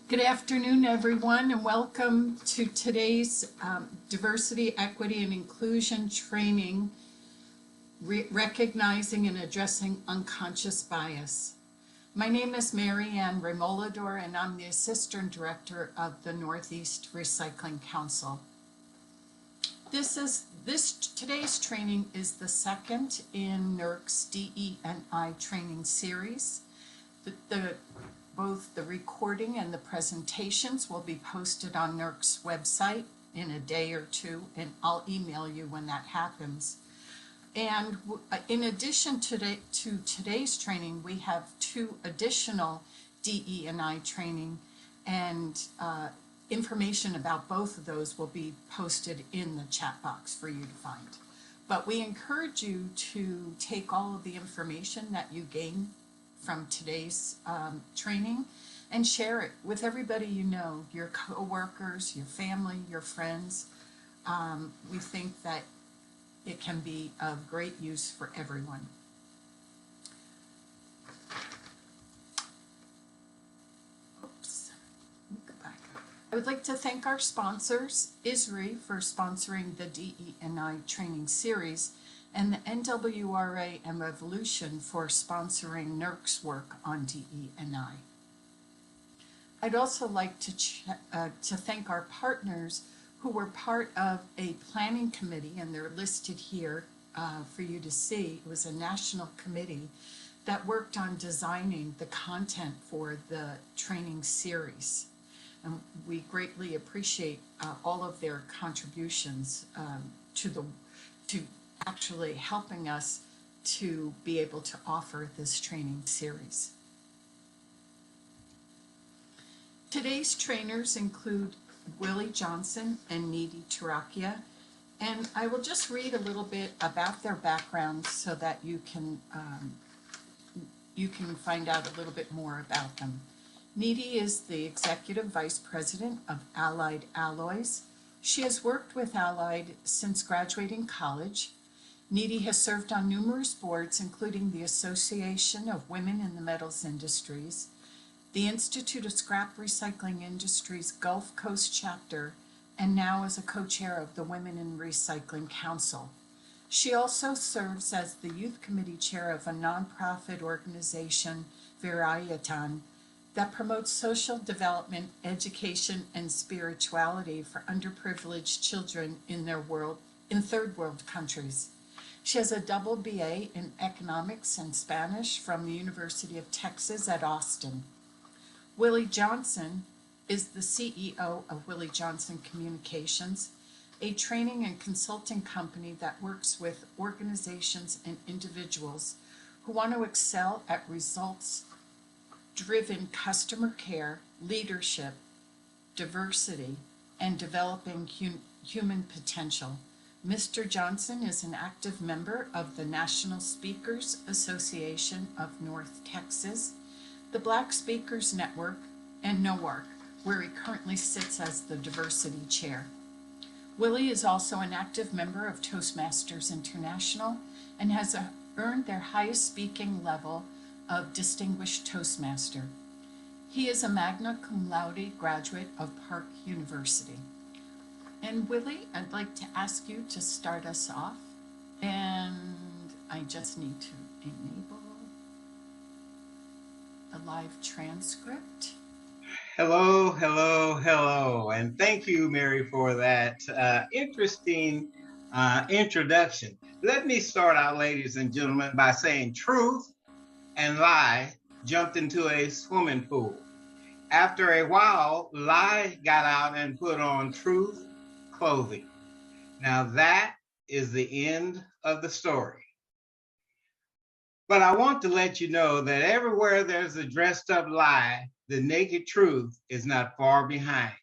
Good afternoon, everyone, and welcome to today's Diversity, Equity, and Inclusion training, Recognizing and Addressing Unconscious Bias. My name is Mary Ann Remolador, and I'm the Assistant Director of the Northeast Recycling Council. Today's training is the second in NERC's DE&I training series. Both the recording and the presentations will be posted on NERC's website in a day or two, and I'll email you when that happens. And in addition to today's training, we have two additional DE&I training, and information about both of those will be posted in the chat box for you to find. But we encourage you to take all of the information that you gain from today's training and share it with everybody you know, your co-workers, your family, your friends. We think that it can be of great use for everyone. Oops, let me go back. I would like to thank our sponsors, ISRI, for sponsoring the DE&I training series, and the NWRA and Revolution for sponsoring NERC's work on DE&I. I'd also like to thank our partners who were part of a planning committee, and they're listed here for you to see. It was a national committee that worked on designing the content for the training series. And we greatly appreciate all of their contributions to actually helping us to be able to offer this training series. Today's trainers include Willie Johnson and Nidhi Tarakia, and I will just read a little bit about their backgrounds so that you can find out a little bit more about them. Nidhi is the Executive Vice President of Allied Alloys. She has worked with Allied since graduating college. Nidhi has served on numerous boards, including the Association of Women in the Metals Industries, the Institute of Scrap Recycling Industries Gulf Coast chapter, and now as a co-chair of the Women in Recycling Council. She also serves as the Youth Committee Chair of a nonprofit organization, Virayatan, that promotes social development, education, and spirituality for underprivileged children in third world countries. She has a double BA in economics and Spanish from the University of Texas at Austin. Willie Johnson is the CEO of Willie Johnson Communications, a training and consulting company that works with organizations and individuals who want to excel at results-driven customer care, leadership, diversity, and developing human potential. Mr. Johnson is an active member of the National Speakers Association of North Texas, the Black Speakers Network, and NOARC, where he currently sits as the Diversity Chair. Willie is also an active member of Toastmasters International and has earned their highest speaking level of Distinguished Toastmaster. He is a magna cum laude graduate of Park University. And Willie, I'd like to ask you to start us off, and I just need to enable the live transcript. Hello, hello, hello, and thank you, Mary, for that interesting introduction. Let me start out, ladies and gentlemen, by saying truth and lie jumped into a swimming pool. After a while, lie got out and put on truth clothing. Now that is the end of the story. But I want to let you know that everywhere there's a dressed up lie, the naked truth is not far behind.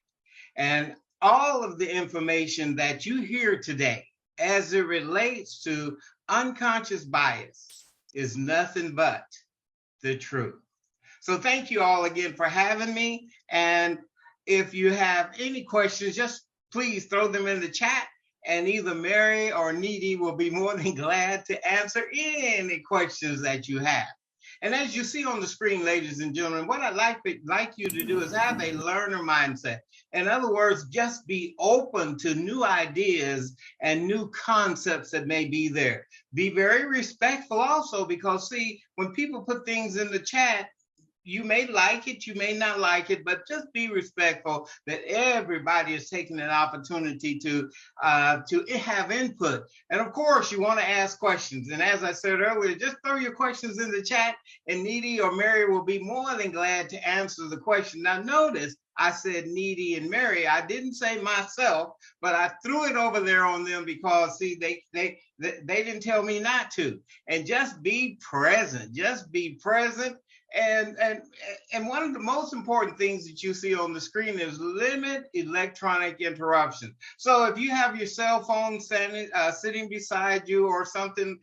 And all of the information that you hear today as it relates to unconscious bias is nothing but the truth. So thank you all again for having me. And if you have any questions, just please throw them in the chat, and either Mary or Nidhi will be more than glad to answer any questions that you have. And as you see on the screen, ladies and gentlemen, what I'd like you to do is have a learner mindset. In other words, just be open to new ideas and new concepts that may be there. Be very respectful also, because see, when people put things in the chat, you may like it, you may not like it, but just be respectful that everybody is taking an opportunity to have input. And of course, you want to ask questions. And as I said earlier, just throw your questions in the chat, and Needy or Mary will be more than glad to answer the question. Now, notice I said Needy and Mary. I didn't say myself, but I threw it over there on them because see, they didn't tell me not to. And just be present. Just be present. And one of the most important things that you see on the screen is limit electronic interruption. So if you have your cell phone sitting beside you or something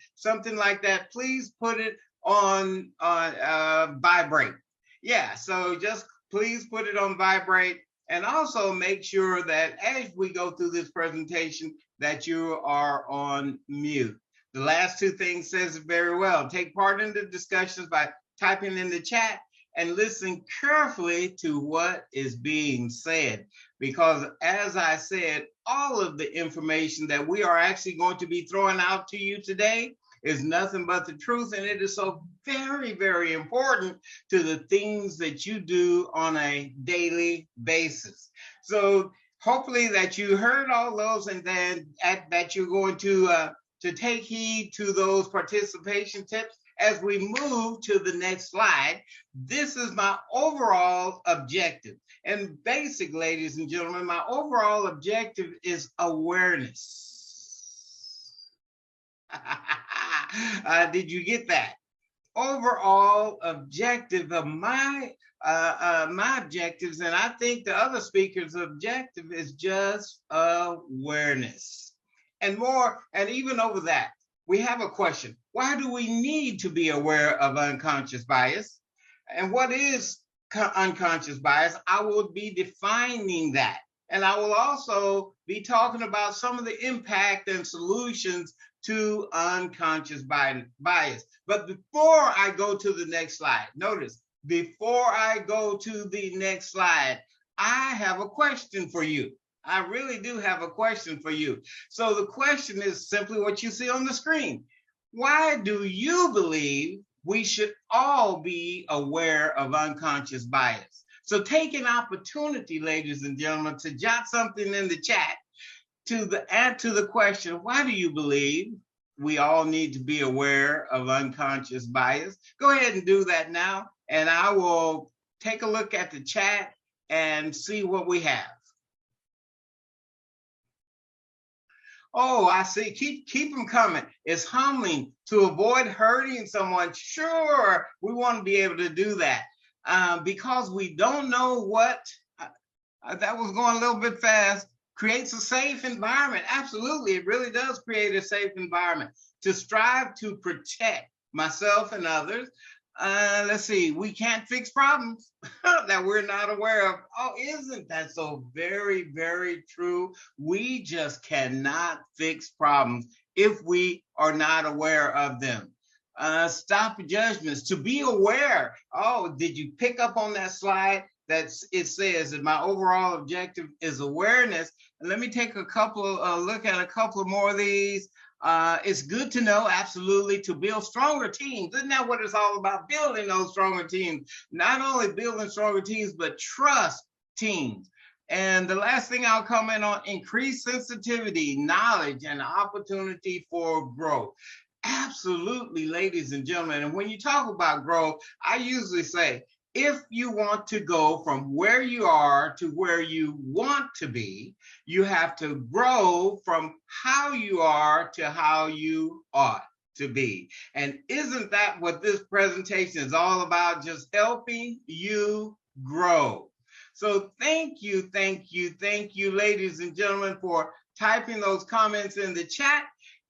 like that, please put it on vibrate. Yeah, so just please put it on vibrate, and also make sure that as we go through this presentation that you are on mute. The last two things says it very well. Take part in the discussions by typing in the chat and listen carefully to what is being said, because as I said, all of the information that we are actually going to be throwing out to you today is nothing but the truth, and it is so very, very important to the things that you do on a daily basis. So hopefully that you heard all those, and then that you're going to take heed to those participation tips. As we move to the next slide, this is my overall objective. And basic, ladies and gentlemen, my overall objective is awareness. Did you get that? Overall objective of my objectives, and I think the other speaker's objective is just awareness. And more, and even over that, we have a question. Why do we need to be aware of unconscious bias? And what is unconscious bias? I will be defining that. And I will also be talking about some of the impact and solutions to unconscious bias. But before I go to the next slide, notice, before I go to the next slide, I have a question for you. I really do have a question for you. So the question is simply what you see on the screen. Why do you believe we should all be aware of unconscious bias? So take an opportunity, ladies and gentlemen, to jot something in the chat to add to the question, why do you believe we all need to be aware of unconscious bias? Go ahead and do that now, and I will take a look at the chat and see what we have. Oh, I see. Keep them coming. It's humbling to avoid hurting someone. Sure, we want to be able to do that because we don't know what, that was going a little bit fast, creates a safe environment. Absolutely, it really does create a safe environment to strive to protect myself and others. Let's see, we can't fix problems that we're not aware of. Oh, isn't that so very, very true? We just cannot fix problems if we are not aware of them. Stop judgments, to be aware. Oh, did you pick up on that slide? It says that my overall objective is awareness. And let me take a couple, look at a couple more of these. It's good to know, absolutely, to build stronger teams. Isn't that what it's all about? Building those stronger teams. Not only building stronger teams, but trust teams. And the last thing I'll comment on, increased sensitivity, knowledge, and opportunity for growth. Absolutely, ladies and gentlemen. And when you talk about growth, I usually say, if you want to go from where you are to where you want to be, you have to grow from how you are to how you ought to be. And isn't that what this presentation is all about? Just helping you grow. So thank you, ladies and gentlemen, for typing those comments in the chat,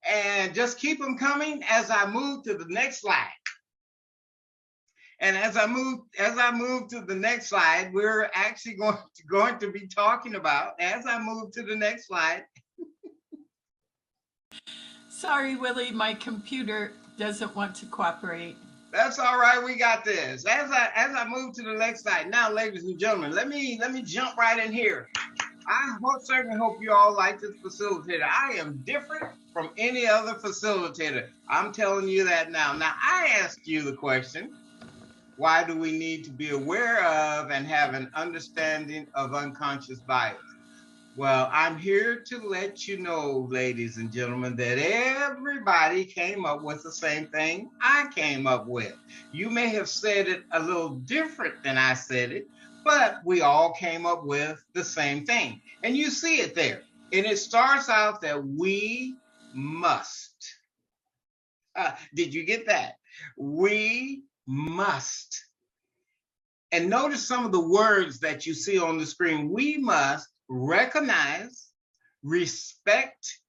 and just keep them coming as I move to the next slide. And as I move to the next slide, we're actually going to be talking about, as I move to the next slide. Sorry, Willie, my computer doesn't want to cooperate. That's all right. We got this. As I move to the next slide, now, ladies and gentlemen, let me jump right in here. Certainly hope you all like this facilitator. I am different from any other facilitator. I'm telling you that now. Now, I asked you the question, why do we need to be aware of and have an understanding of unconscious bias? Well, I'm here to let you know, ladies and gentlemen, that everybody came up with the same thing I came up with. You may have said it a little different than I said it, but we all came up with the same thing. And you see it there. And it starts out that we must. Did you get that? We must. And notice some of the words that you see on the screen. We must recognize, respect,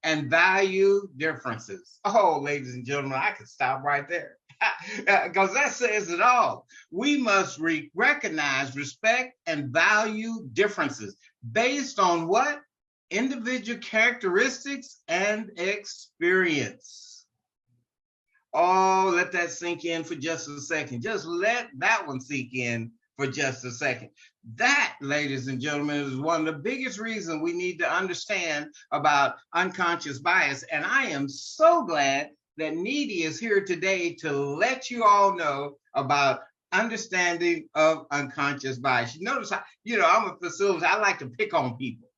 and value differences. Oh, ladies and gentlemen, I could stop right there because that says it all. We must recognize, respect, and value differences based on what? Individual characteristics and experience. Oh, let that sink in for just a second. Just let that one sink in for just a second. That, ladies and gentlemen, is one of the biggest reasons we need to understand about unconscious bias. And I am so glad that Needy is here today to let you all know about understanding of unconscious bias. You notice, I'm a facilitator. I like to pick on people,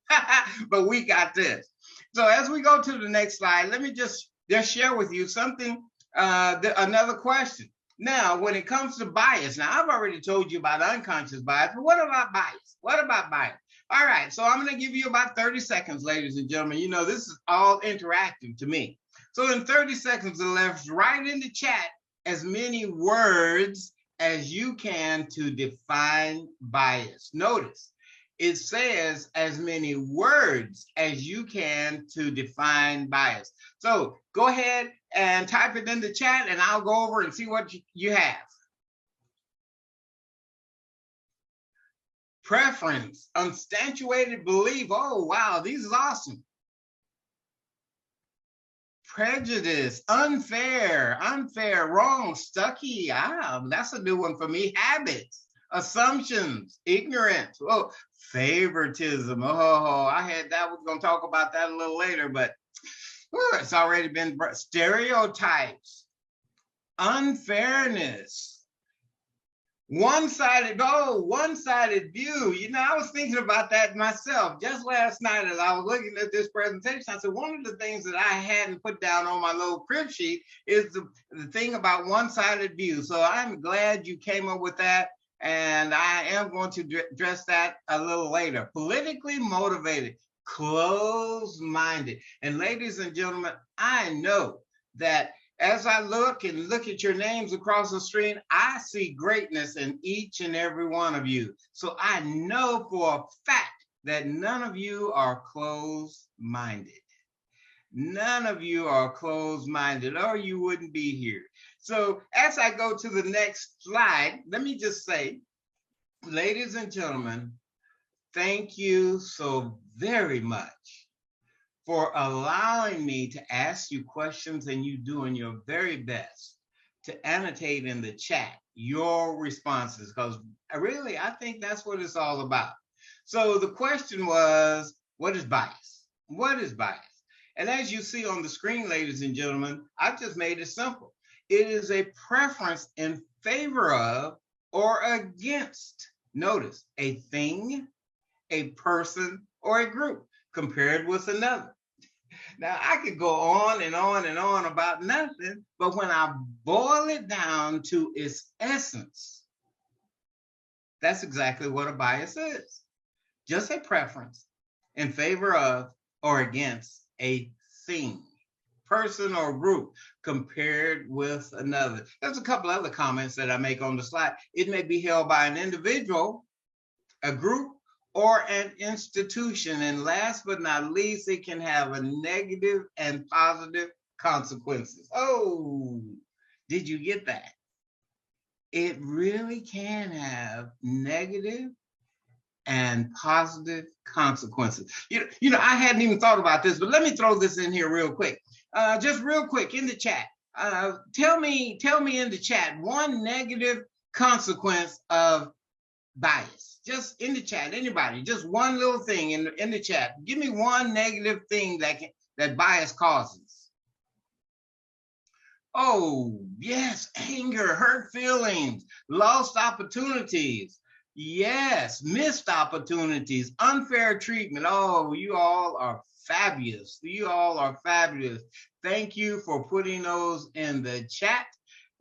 but we got this. So as we go to the next slide, let me just share with you something, another question. Now, when it comes to bias, now I've already told you about unconscious bias, but what about bias? What about bias? All right, so I'm going to give you about 30 seconds, ladies and gentlemen. You know, this is all interactive to me. So in 30 seconds, let's write in the chat as many words as you can to define bias. Notice, it says as many words as you can to define bias. So go ahead and type it in the chat and I'll go over and see what you have. Preference, unsubstantiated belief. Oh, wow, these is awesome. Prejudice, unfair, wrong, stucky. That's a new one for me. Habits, assumptions, ignorance, favoritism. I had that. We're going to talk about that a little later, but it's already been stereotypes, unfairness, one-sided view. You know, I was thinking about that myself just last night as I was looking at this presentation. I said, one of the things that I hadn't put down on my little crib sheet is the thing about one-sided view. So I'm glad you came up with that. And I am going to address that a little later. Politically motivated, closed-minded. And ladies and gentlemen, I know that as I look at your names across the screen, I see greatness in each and every one of you. So I know for a fact that none of you are closed-minded. None of you are closed-minded, or you wouldn't be here. So as I go to the next slide, let me just say, ladies and gentlemen, thank you so very much for allowing me to ask you questions and you doing your very best to annotate in the chat your responses, because really, I think that's what it's all about. So the question was, what is bias? What is bias? And as you see on the screen, ladies and gentlemen, I've just made it simple. It is a preference in favor of or against, notice, a thing, a person, or a group compared with another. Now, I could go on and on and on about nothing, but when I boil it down to its essence, that's exactly what a bias is. Just a preference in favor of or against a thing, person, or group compared with another. There's a couple other comments that I make on the slide. It may be held by an individual, a group, or an institution. And last but not least, it can have a negative and positive consequences. Oh, did you get that? It really can have negative and positive consequences. You know, I hadn't even thought about this, but let me throw this in here real quick. Just real quick in the chat. Tell me in the chat one negative consequence of bias. Just in the chat, anybody, just one little thing in the chat. Give me one negative thing that bias causes. Oh, yes, anger, hurt feelings, lost opportunities. Yes, missed opportunities, unfair treatment. Oh, you all are fabulous. You all are fabulous. Thank you for putting those in the chat.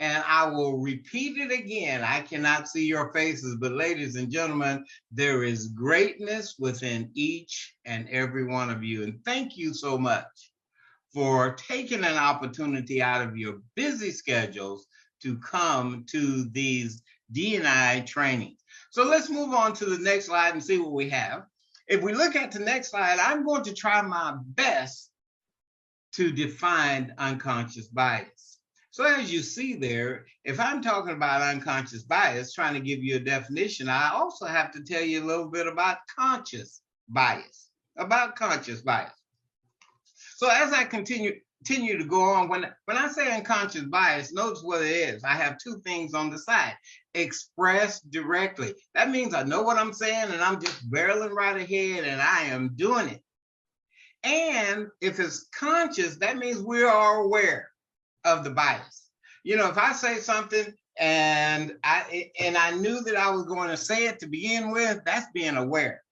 And I will repeat it again. I cannot see your faces, but ladies and gentlemen, there is greatness within each and every one of you. And thank you so much for taking an opportunity out of your busy schedules to come to these DEI trainings. So let's move on to the next slide and see what we have. If we look at the next slide, I'm going to try my best to define unconscious bias. So as you see there, if I'm talking about unconscious bias, trying to give you a definition, I also have to tell you a little bit about conscious bias, So as I continue to go on, when I say unconscious bias, notice what it is. I have two things on the side. Expressed directly. That means I know what I'm saying and I'm just barreling right ahead and I am doing it. And if it's conscious, that means we are aware of the bias. You know, if I say something and I knew that I was going to say it to begin with, that's being aware.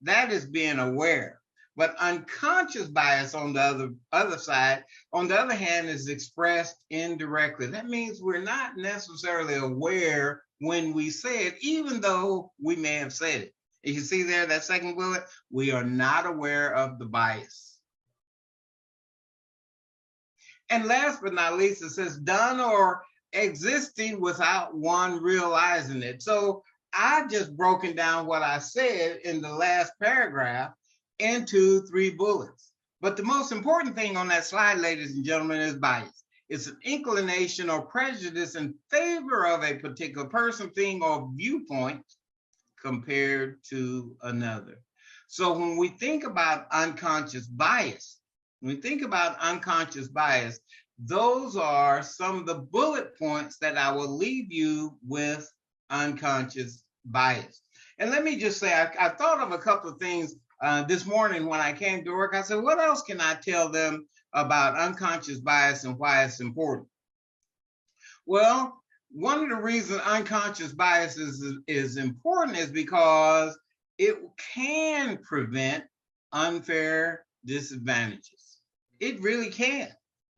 That is being aware. But unconscious bias on the other side, on the other hand, is expressed indirectly. That means we're not necessarily aware when we say it, even though we may have said it. You see there, that second bullet, we are not aware of the bias. And last but not least, it says done or existing without one realizing it. So I just broken down what I said in the last paragraph into 3 bullets. But the most important thing on that slide, ladies and gentlemen, is bias. It's an inclination or prejudice in favor of a particular person, thing, or viewpoint compared to another. So when we think about unconscious bias, those are some of the bullet points that I will leave you with unconscious bias. And let me just say, I thought of a couple of things this morning when I came to work. I said, what else can I tell them about unconscious bias and why it's important? Well, one of the reasons unconscious bias is important is because it can prevent unfair disadvantages. It really can,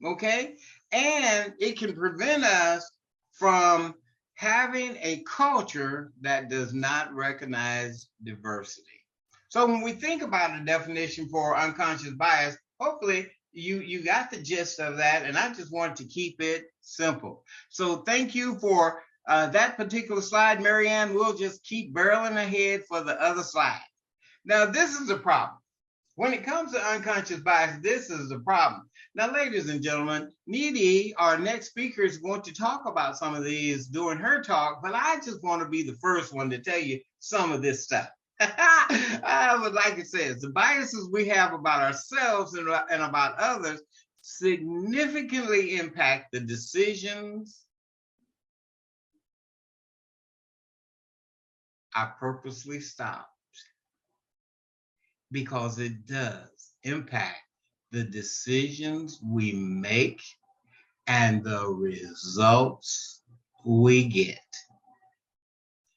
okay? And it can prevent us from having a culture that does not recognize diversity. So when we think about a definition for unconscious bias, hopefully you got the gist of that, and I just wanted to keep it simple. So thank you for that particular slide, Marianne. We'll just keep barreling ahead for the other slide. Now, this is the problem. When it comes to unconscious bias, this is the problem. Now, ladies and gentlemen, Nidhi, our next speaker, is going to talk about some of these during her talk, but I just want to be the first one to tell you some of this stuff. I would like to say the biases we have about ourselves and about others significantly impact the decisions I purposely stopped, because it does impact the decisions we make and the results we get.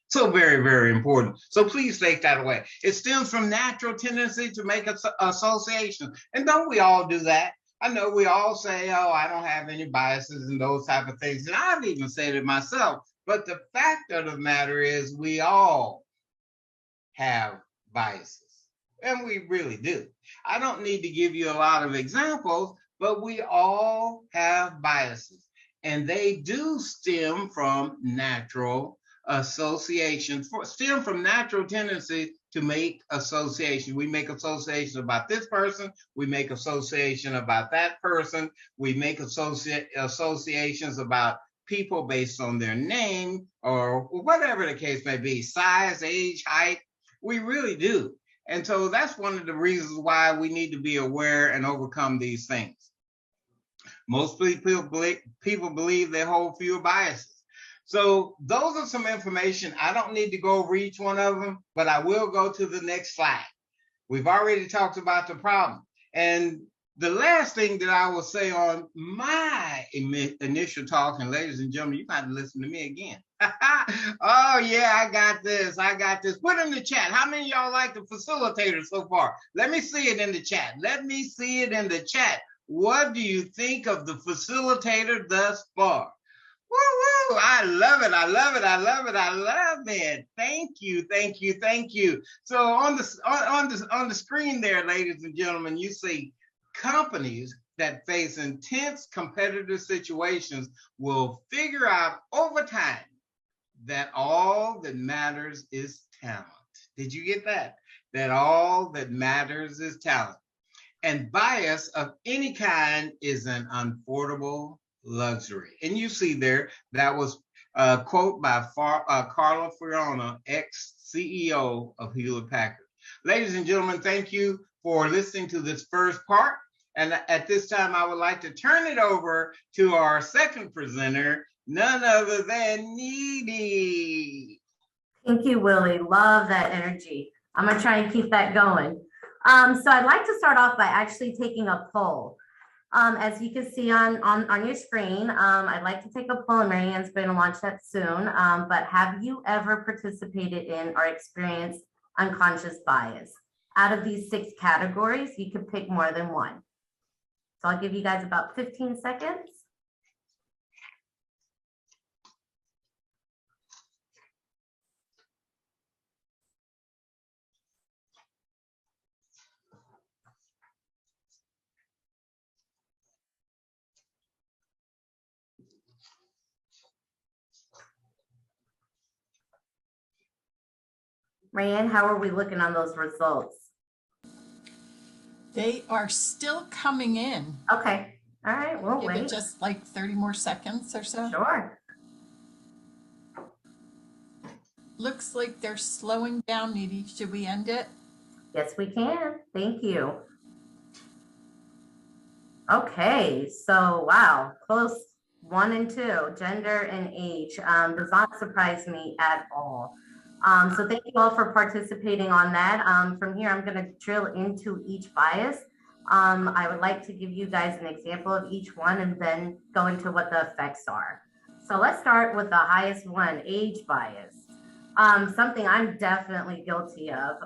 So very, very important. So please take that away. It stems from natural tendency to make associations. And don't we all do that? I know we all say, oh, I don't have any biases and those type of things. And I've even said it myself. But the fact of the matter is we all have biases. And we really do. I don't need to give you a lot of examples, but we all have biases. And they do stem from natural associations, stem from natural tendency to make associations. We make associations about this person. We make association about that person. We make associations about people based on their name or whatever the case may be, size, age, height. We really do. And so that's one of the reasons why we need to be aware and overcome these things. Most people believe they hold fewer biases. So those are some information. I don't need to go over each one of them, but I will go to the next slide. We've already talked about the problem. And the last thing that I will say on my initial talk, and ladies and gentlemen, you might listen to me again. Oh yeah, I got this. Put in the chat. How many of y'all like the facilitator so far? Let me see it in the chat. What do you think of the facilitator thus far? Woo! I love it. Thank you. So on the screen there, ladies and gentlemen, you see companies that face intense competitive situations will figure out over time that all that matters is talent. Did you get that? That all that matters is talent. And bias of any kind is an unaffordable luxury. And you see there, that was a quote by Carla Fiorina, ex-CEO of Hewlett Packard. Ladies and gentlemen, thank you for listening to this first part. And at this time, I would like to turn it over to our second presenter, none other than Needy. Thank you, Willie. Love that energy. I'm going to try and keep that going. So I'd like to start off by actually taking a poll. As you can see on your screen, I'd like to take a poll, and Marianne's going to launch that soon. But have you ever participated in or experienced unconscious bias? Out of these 6 categories, you could pick more than one. So I'll give you guys about 15 seconds. Marianne, how are we looking on those results? They are still coming in. Okay. All right. We'll Give wait. it just like 30 more seconds or so. Sure. Looks like they're slowing down, Needy. Should we end it? Yes, we can. Thank you. Okay. So, wow. Close 1 and 2, gender and age. Does not surprise me at all. So thank you all for participating on that. From here, I'm going to drill into each bias. I would like to give you guys an example of each one and then go into what the effects are. So let's start with the highest one, age bias. Something I'm definitely guilty of,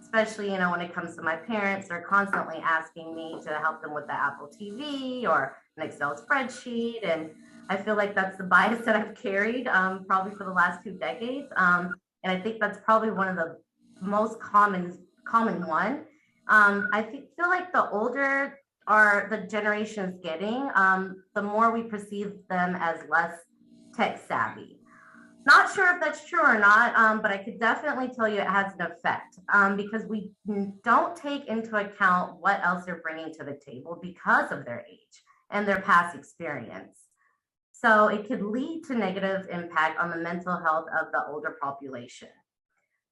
especially, when it comes to my parents. They're constantly asking me to help them with the Apple TV or an Excel spreadsheet. And I feel like that's the bias that I've carried probably for the last 2 decades. And I think that's probably one of the most common one. I feel like the older the generation is getting, the more we perceive them as less tech savvy. Not sure if that's true or not, but I could definitely tell you it has an effect because we don't take into account what else they're bringing to the table because of their age and their past experience. So it could lead to negative impact on the mental health of the older population.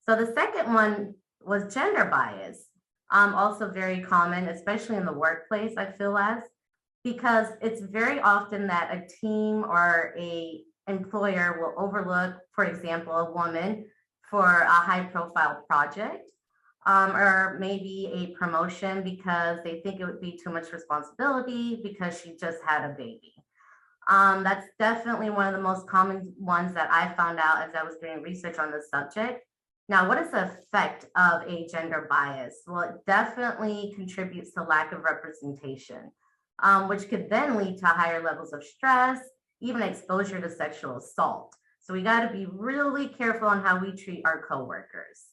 So the second one was gender bias, also very common, especially in the workplace, I feel because it's very often that a team or a employer will overlook, for example, a woman for a high profile project or maybe a promotion because they think it would be too much responsibility because she just had a baby. That's definitely one of the most common ones that I found out as I was doing research on this subject. Now, what is the effect of a gender bias? Well, it definitely contributes to lack of representation, which could then lead to higher levels of stress, even exposure to sexual assault. So we got to be really careful on how we treat our coworkers.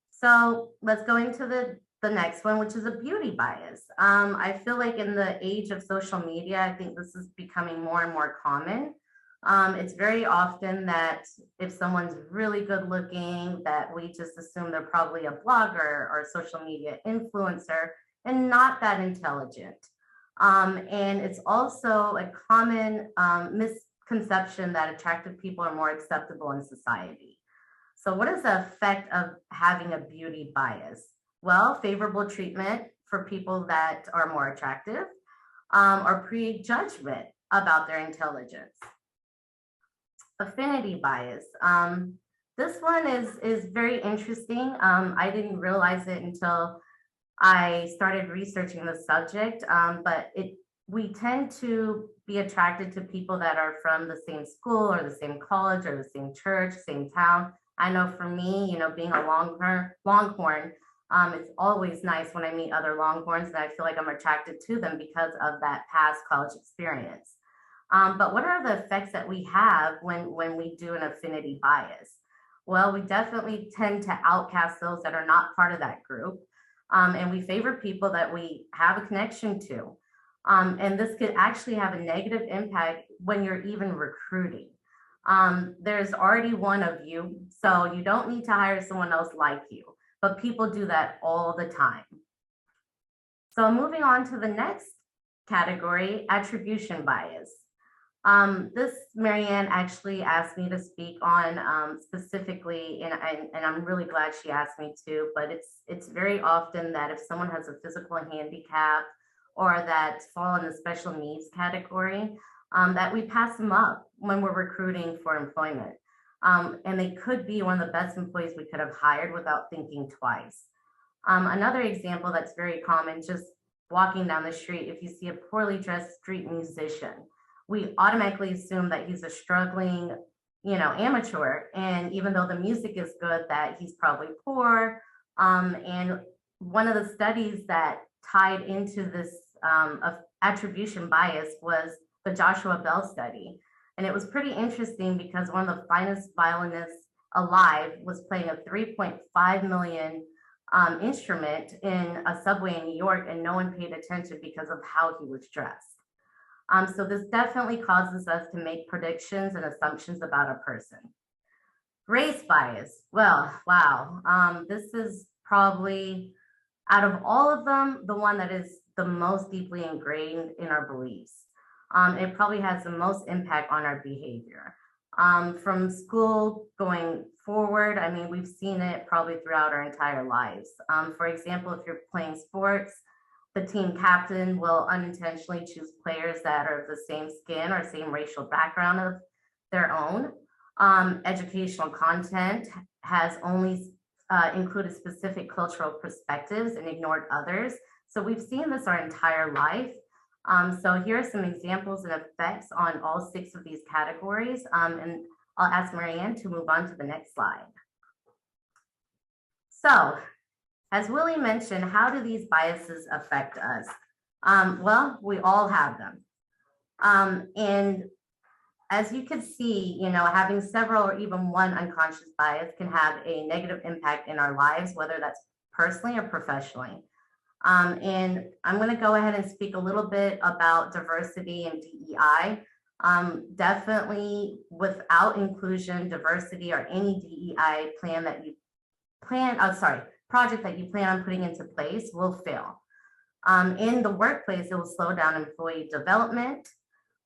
So let's go into the next one, which is a beauty bias. I feel like in the age of social media, I think this is becoming more and more common. It's very often that if someone's really good looking, that we just assume they're probably a blogger or a social media influencer and not that intelligent. And it's also a common misconception that attractive people are more acceptable in society. So what is the effect of having a beauty bias? Well, favorable treatment for people that are more attractive, or prejudgment about their intelligence. Affinity bias. This one is very interesting. I didn't realize it until I started researching the subject, but we tend to be attracted to people that are from the same school or the same college or the same church, same town. I know for me, being a Longhorn, it's always nice when I meet other Longhorns, and I feel like I'm attracted to them because of that past college experience. But what are the effects that we have when we do an affinity bias? Well, we definitely tend to outcast those that are not part of that group. And we favor people that we have a connection to. And this could actually have a negative impact when you're even recruiting. There's already one of you, so you don't need to hire someone else like you, but people do that all the time. So moving on to the next category, attribution bias. This Marianne actually asked me to speak on specifically, and I'm really glad she asked me to, but it's very often that if someone has a physical handicap or that fall in the special needs category, that we pass them up when we're recruiting for employment. And they could be one of the best employees we could have hired without thinking twice. Another example that's very common, just walking down the street, if you see a poorly dressed street musician, we automatically assume that he's a struggling, amateur. And even though the music is good, that he's probably poor. And one of the studies that tied into this of attribution bias was the Joshua Bell study. And it was pretty interesting because one of the finest violinists alive was playing a 3.5 million instrument in a subway in New York, and no one paid attention because of how he was dressed. So this definitely causes us to make predictions and assumptions about a person. Race bias. Well, wow. This is probably, out of all of them, the one that is the most deeply ingrained in our beliefs. It probably has the most impact on our behavior. From school going forward, I mean, we've seen it probably throughout our entire lives. For example, if you're playing sports, the team captain will unintentionally choose players that are of the same skin or same racial background of their own. Educational content has only included specific cultural perspectives and ignored others. So we've seen this our entire life. So here are some examples and effects on all 6 of these categories. And I'll ask Marianne to move on to the next slide. So, as Willie mentioned, how do these biases affect us? Well, we all have them. And as you can see, having several or even one unconscious bias can have a negative impact in our lives, whether that's personally or professionally. And I'm going to go ahead and speak a little bit about diversity and DEI. Definitely without inclusion, diversity, or any DEI project that you plan on putting into place will fail. In the workplace, it will slow down employee development.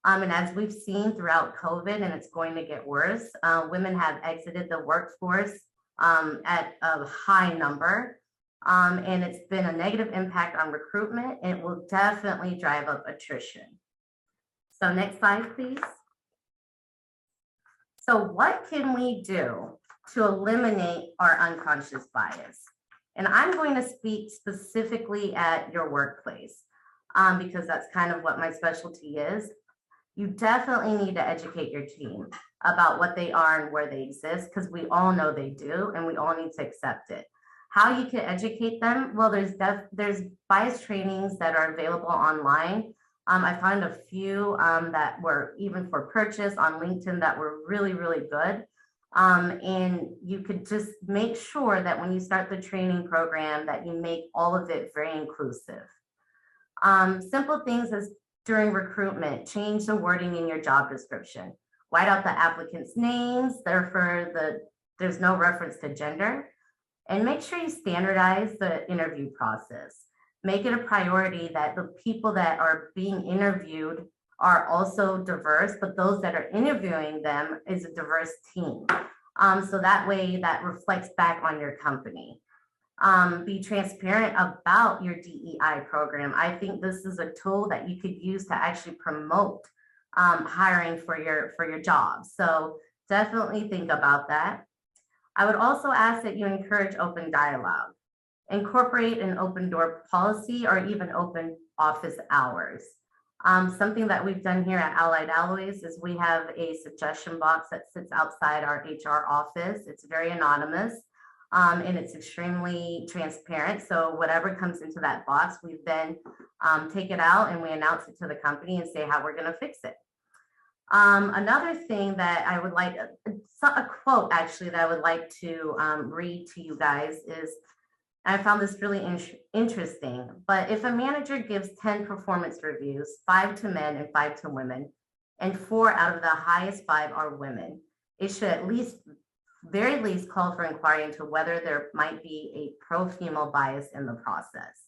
And as we've seen throughout COVID, and it's going to get worse, women have exited the workforce at a high number. And it's been a negative impact on recruitment, and it will definitely drive up attrition. So next slide, please. So what can we do to eliminate our unconscious bias? And I'm going to speak specifically at your workplace because that's kind of what my specialty is. You definitely need to educate your team about what they are and where they exist, because we all know they do, and we all need to accept it. How you can educate them? Well, there's bias trainings that are available online. I found a few that were even for purchase on LinkedIn that were really, really good. And you could just make sure that when you start the training program that you make all of it very inclusive. Simple things as during recruitment, change the wording in your job description. White out the applicants' names, there's no reference to gender. And make sure you standardize the interview process. Make it a priority that the people that are being interviewed are also diverse, but those that are interviewing them is a diverse team. So that way that reflects back on your company. Be transparent about your DEI program. I think this is a tool that you could use to actually promote hiring for your job. So definitely think about that. I would also ask that you encourage open dialogue. Incorporate an open door policy or even open office hours. Something that we've done here at Allied Alloys is we have a suggestion box that sits outside our HR office. It's very anonymous and it's extremely transparent. So whatever comes into that box, we then take it out and we announce it to the company and say how we're going to fix it. Another thing that I would like, a quote actually that I would like to read to you guys is, I found this really interesting, but if a manager gives 10 performance reviews, 5 to men and 5 to women, and 4 out of the highest 5 are women, it should at least, very least, call for inquiry into whether there might be a pro-female bias in the process.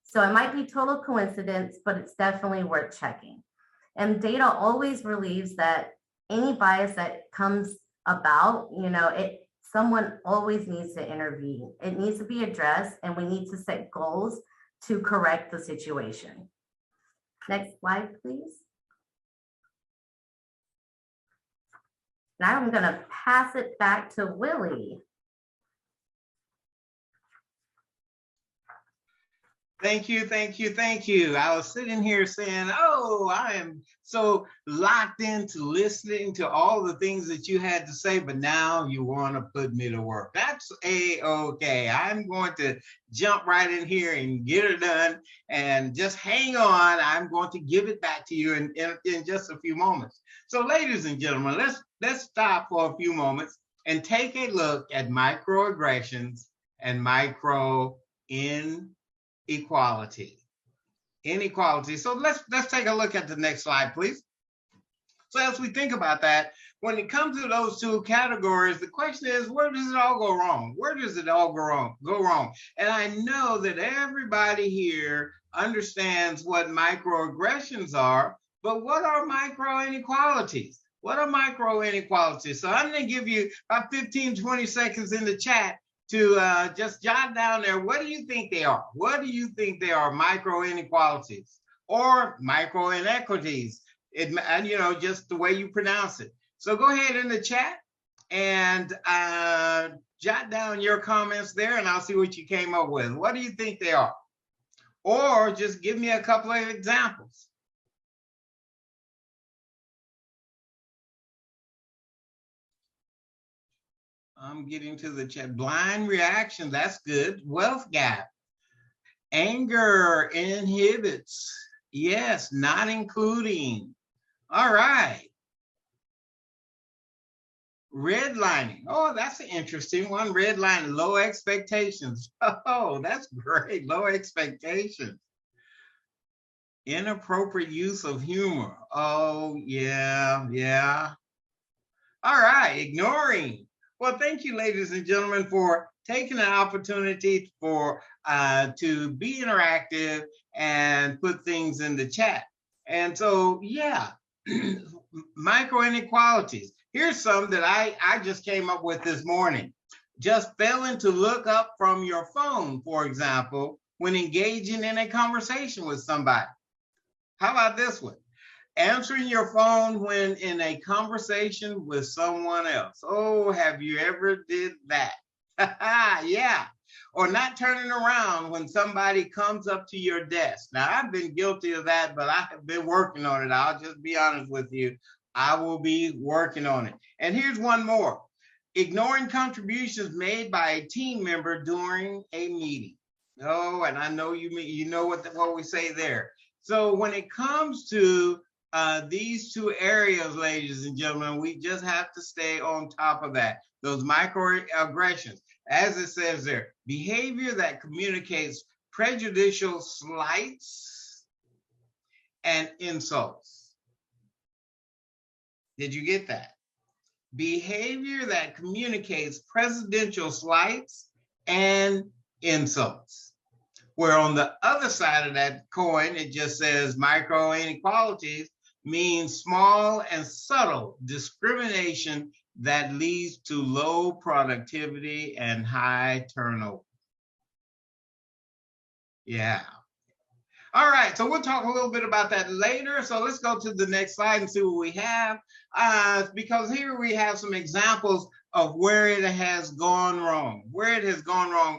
So it might be total coincidence, but it's definitely worth checking. And data always relieves that any bias that comes about, someone always needs to intervene. It needs to be addressed, and we need to set goals to correct the situation. Next slide, please. Now I'm going to pass it back to Willie. Thank you, thank you, thank you. I was sitting here saying, oh, I am so locked into listening to all the things that you had to say, but now you want to put me to work. That's A-okay. I'm going to jump right in here and get it done, and just hang on. I'm going to give it back to you in just a few moments. So ladies and gentlemen, let's stop for a few moments and take a look at microaggressions and inequality. So let's take a look at the next slide, please. So as we think about that, when it comes to those two categories, the question is, where does it all go wrong? Where does it all go wrong? And I know that everybody here understands what microaggressions are, but what are micro inequalities? What are micro inequalities? So I'm going to give you about 15, 20 seconds in the chat to just jot down there, what do you think they are? What do you think they are, micro inequalities or micro inequities? And just the way you pronounce it. So go ahead in the chat and jot down your comments there, and I'll see what you came up with. What do you think they are? Or just give me a couple of examples. I'm getting to the chat. Blind reaction, that's good. Wealth gap. Anger inhibits. Yes, not including. All right. Redlining. Oh, that's an interesting one. Redlining, low expectations. Oh, that's great. Low expectations. Inappropriate use of humor. Oh, yeah. All right, ignoring. Well, thank you, ladies and gentlemen, for taking an opportunity to be interactive and put things in the chat. And so, yeah, micro inequalities. Here's some that I just came up with this morning. Just failing to look up from your phone, for example, when engaging in a conversation with somebody. How about this one? Answering your phone when in a conversation with someone else. Oh, have you ever did that? Yeah. Or not turning around when somebody comes up to your desk. Now, I've been guilty of that, but I have been working on it. I'll just be honest with you. I will be working on it. And here's one more. Ignoring contributions made by a team member during a meeting. Oh, and I know you know what we say there. So when it comes to these two areas, ladies and gentlemen, we just have to stay on top of that. Those microaggressions, as it says there, behavior that communicates prejudicial slights and insults. Did you get that? Behavior that communicates prejudicial slights and insults. Where on the other side of that coin, it just says micro inequalities means small and subtle discrimination that leads to low productivity and high turnover. Yeah. All right, so we'll talk a little bit about that later. So let's go to the next slide and see what we have. Because here we have some examples of where it has gone wrong,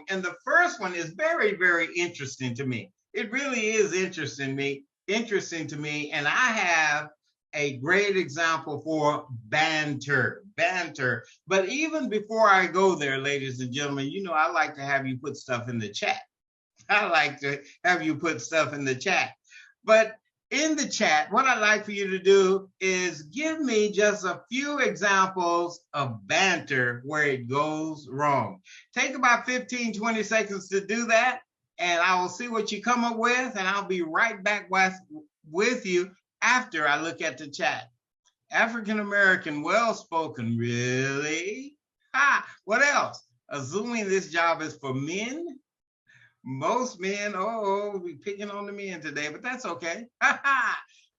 And the first one is very, very interesting to me. It really is interesting to me. And I have a great example for banter. But even before I go there, ladies and gentlemen, you know, I like to have you put stuff in the chat. I like to have you put stuff in the chat. But in the chat, what I'd like for you to do is give me just a few examples of banter where it goes wrong. Take about 15, 20 seconds to do that, and I will see what you come up with, and I'll be right back with you after I look at the chat. African American, well-spoken, really? What else? Assuming this job is for men? Most men, we're picking on the men today, but that's okay.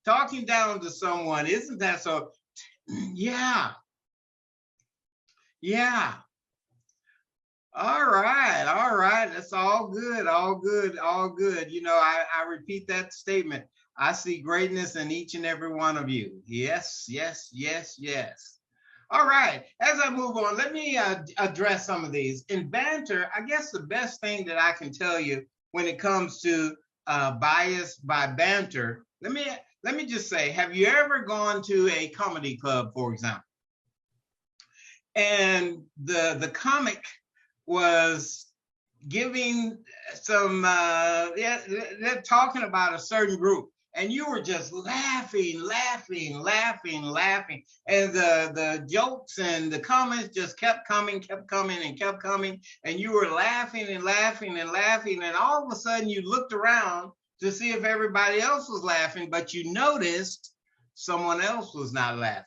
Talking down to someone, isn't that so? Yeah. All right. That's all good. You know, I repeat that statement. I see greatness in each and every one of you. Yes. All right, as I move on, let me address some of these. In banter, I guess the best thing that I can tell you when it comes to bias by banter, let me just say, have you ever gone to a comedy club, for example, and the comic was giving some, they're talking about a certain group, and you were just laughing. And the jokes and the comments just kept coming. And you were laughing. And all of a sudden you looked around to see if everybody else was laughing, but you noticed someone else was not laughing.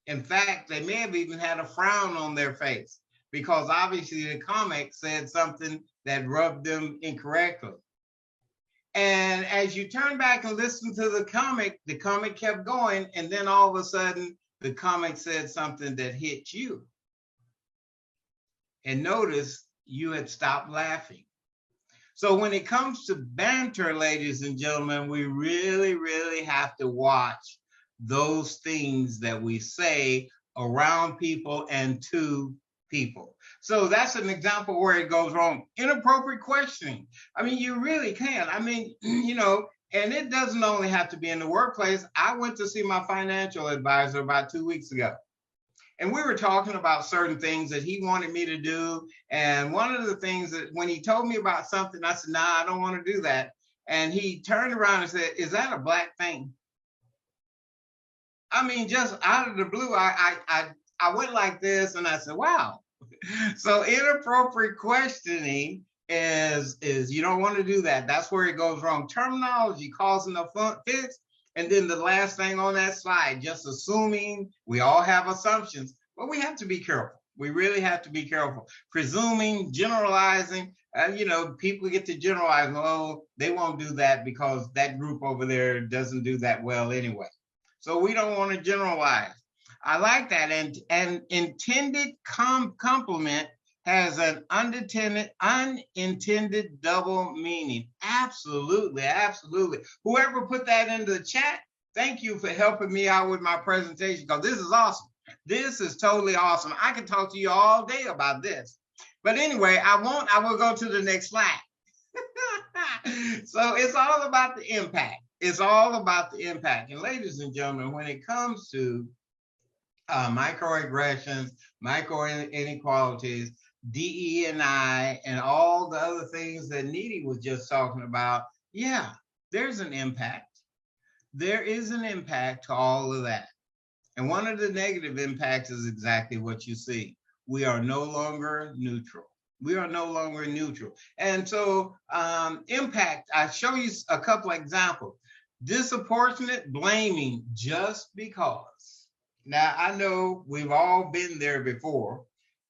In fact, they may have even had a frown on their face because obviously the comic said something that rubbed them incorrectly. And as you turn back and listen to the comic kept going, and then all of a sudden, the comic said something that hit you. And notice you had stopped laughing. So when it comes to banter, ladies and gentlemen, we really, really have to watch those things that we say around people and to people. So that's an example where it goes wrong. Inappropriate questioning. I mean, you really can. I mean, you know, and it doesn't only have to be in the workplace. I went to see my financial advisor about 2 weeks ago. And we were talking about certain things that he wanted me to do. And one of the things that when he told me about something, I said, nah, I don't want to do that. And he turned around and said, is that a black thing? I mean, just out of the blue, I went like this and I said, wow. So inappropriate questioning is you don't want to do that. That's where it goes wrong. Terminology causing the fits. And then the last thing on that slide, just assuming. We all have assumptions, but we have to be careful. We really have to be careful. Presuming, generalizing, you know, people get to generalize. Oh, they won't do that because that group over there doesn't do that well anyway. So we don't want to generalize. I like that. And intended compliment has an unintended double meaning. Absolutely. Whoever put that into the chat, thank you for helping me out with my presentation, because this is awesome. This is totally awesome. I can talk to you all day about this. But anyway, I will go to the next slide. So it's all about the impact. And ladies and gentlemen, when it comes to microaggressions, micro inequalities, DEI, and all the other things that Needy was just talking about, yeah, there's an impact. There is an impact to all of that. And one of the negative impacts is exactly what you see. We are no longer neutral. And so impact, I show you a couple of examples. Disproportionate blaming just because. Now, I know we've all been there before.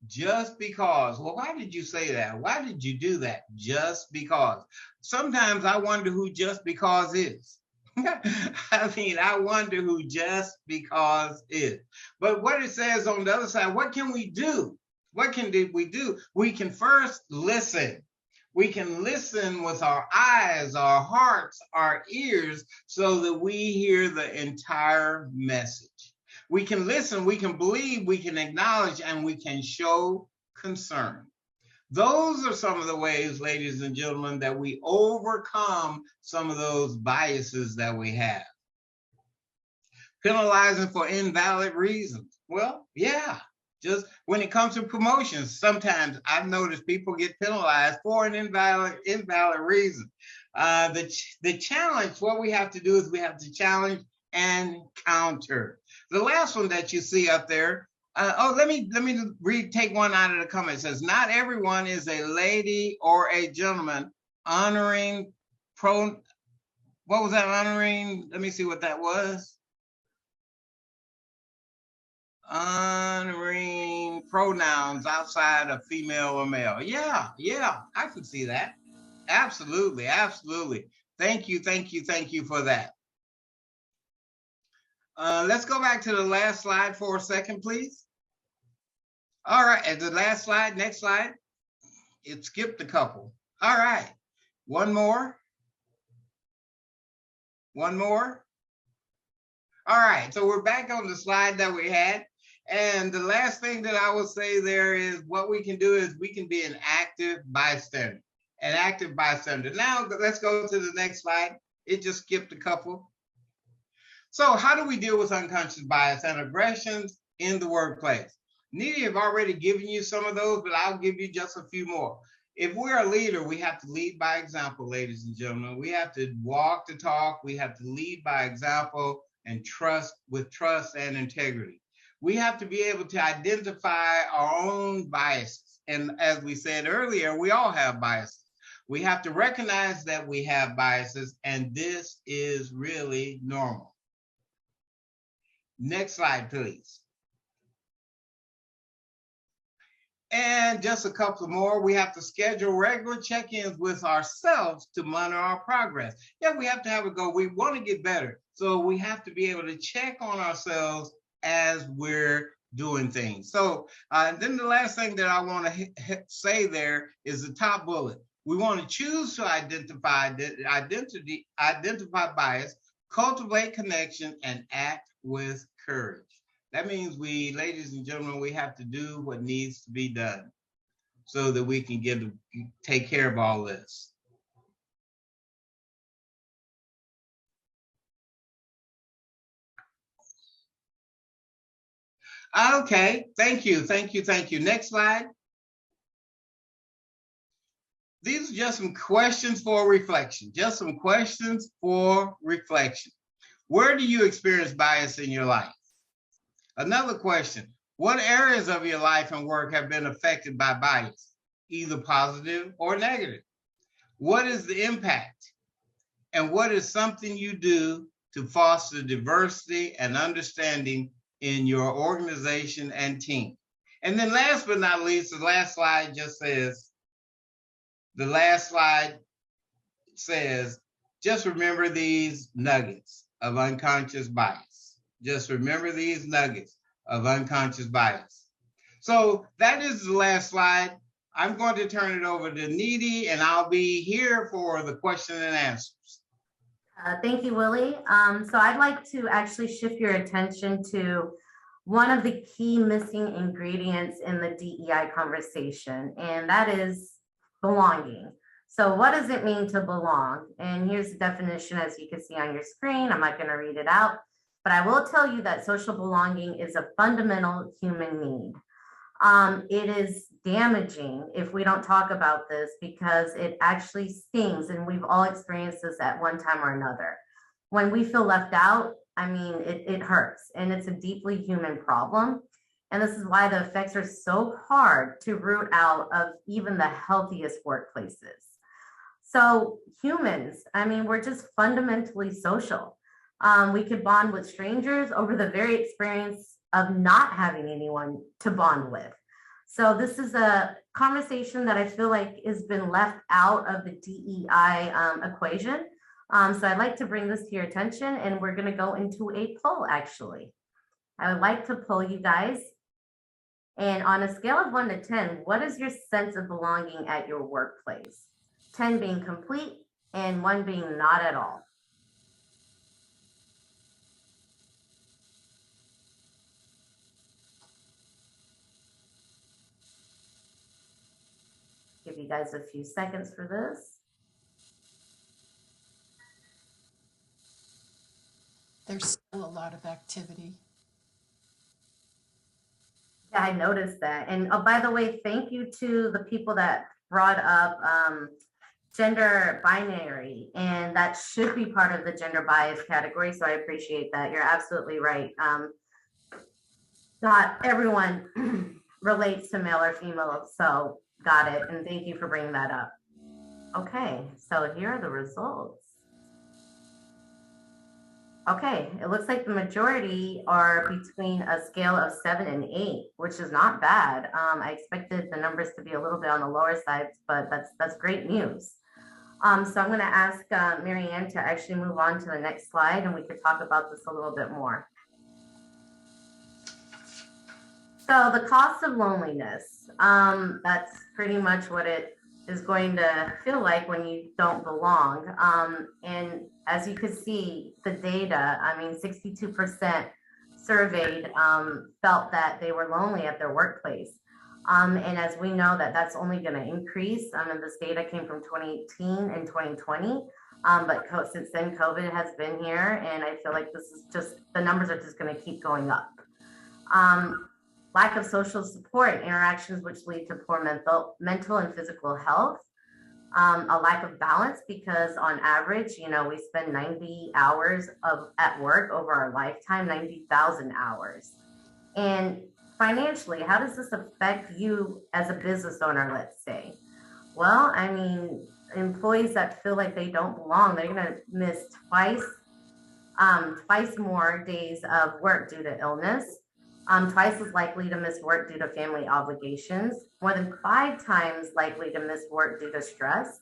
Just because. Well, why did you say that? Why did you do that? Just because. Sometimes I wonder who just because is. I wonder who just because is. But what it says on the other side, what can we do? What can we do? We can first listen. We can listen with our eyes, our hearts, our ears, so that we hear the entire message. We can listen, we can believe, we can acknowledge, and we can show concern. Those are some of the ways, ladies and gentlemen, that we overcome some of those biases that we have. Penalizing for invalid reasons. Well, yeah, just when it comes to promotions, sometimes I've noticed people get penalized for an invalid reason. The challenge, what we have to do is we have to challenge and counter. The last one that you see up there, let me take one out of the comments. It says, not everyone is a lady or a gentleman. Honoring what was that honoring? Let me see what that was. Honoring pronouns outside of female or male. Yeah, I can see that. Absolutely. Thank you for that. Let's go back to the last slide for a second, please. All right, at the last slide, next slide. It skipped a couple. All right, one more. All right, so we're back on the slide that we had. And the last thing that I will say there is what we can do is we can be an active bystander. Now let's go to the next slide. It just skipped a couple. So how do we deal with unconscious bias and aggressions in the workplace? Needy have already given you some of those, but I'll give you just a few more. If we're a leader, we have to lead by example, ladies and gentlemen. We have to walk the talk. We have to lead by example and trust and integrity. We have to be able to identify our own biases. And as we said earlier, we all have biases. We have to recognize that we have biases, and this is really normal. Next slide, please. And just a couple more. We have to schedule regular check-ins with ourselves to monitor our progress. Yeah, we have to have a goal. We want to get better. So we have to be able to check on ourselves as we're doing things. So then the last thing that I want to say there is the top bullet. We want to choose to identify bias, cultivate connection, and act with courage. That means we, ladies and gentlemen, we have to do what needs to be done so that we can take care of all this. Okay, thank you. Next slide. These are just some questions for reflection. Where do you experience bias in your life? Another question, what areas of your life and work have been affected by bias, either positive or negative? What is the impact? And what is something you do to foster diversity and understanding in your organization and team? And then last but not least, the last slide says, just remember these nuggets of unconscious bias. So that is the last slide. I'm going to turn it over to Needy, and I'll be here for the question and answers. Thank you, Willie. So I'd like to actually shift your attention to one of the key missing ingredients in the DEI conversation, and that is belonging. So what does it mean to belong? And here's the definition, as you can see on your screen. I'm not going to read it out, but I will tell you that social belonging is a fundamental human need. It is damaging if we don't talk about this because it actually stings, and we've all experienced this at one time or another. When we feel left out, I mean, it hurts, and it's a deeply human problem. And this is why the effects are so hard to root out of even the healthiest workplaces. So humans, I mean, we're just fundamentally social. We could bond with strangers over the very experience of not having anyone to bond with. So this is a conversation that I feel like has been left out of the DEI equation. So I'd like to bring this to your attention, and we're going to go into a poll, actually. I would like to poll you guys. And on a scale of 1 to 10, what is your sense of belonging at your workplace? 10 being complete, and 1 being not at all. Give you guys a few seconds for this. There's still a lot of activity. Yeah, I noticed that. And oh, by the way, thank you to the people that brought up gender binary, and that should be part of the gender bias category. So I appreciate that. You're absolutely right. Not everyone relates to male or female, so got it. And thank you for bringing that up. Okay, so here are the results. Okay, it looks like the majority are between a scale of 7 and 8, which is not bad. I expected the numbers to be a little bit on the lower side, but that's great news. So I'm going to ask Mary Ann to actually move on to the next slide, and we could talk about this a little bit more. So the cost of loneliness, that's pretty much what it is going to feel like when you don't belong. And as you can see, the data, I mean, 62% surveyed felt that they were lonely at their workplace. And as we know that that's only going to increase, and this data came from 2018 and 2020. But since then, COVID has been here, and I feel like this is just, the numbers are just going to keep going up. Lack of social support, interactions which lead to poor mental and physical health. A lack of balance, because on average, you know, we spend 90 hours at work over our lifetime, 90,000 hours. And financially, how does this affect you as a business owner, let's say? Well, I mean, employees that feel like they don't belong, they're going to miss twice more days of work due to illness. Twice as likely to miss work due to family obligations, more than 5 times likely to miss work due to stress.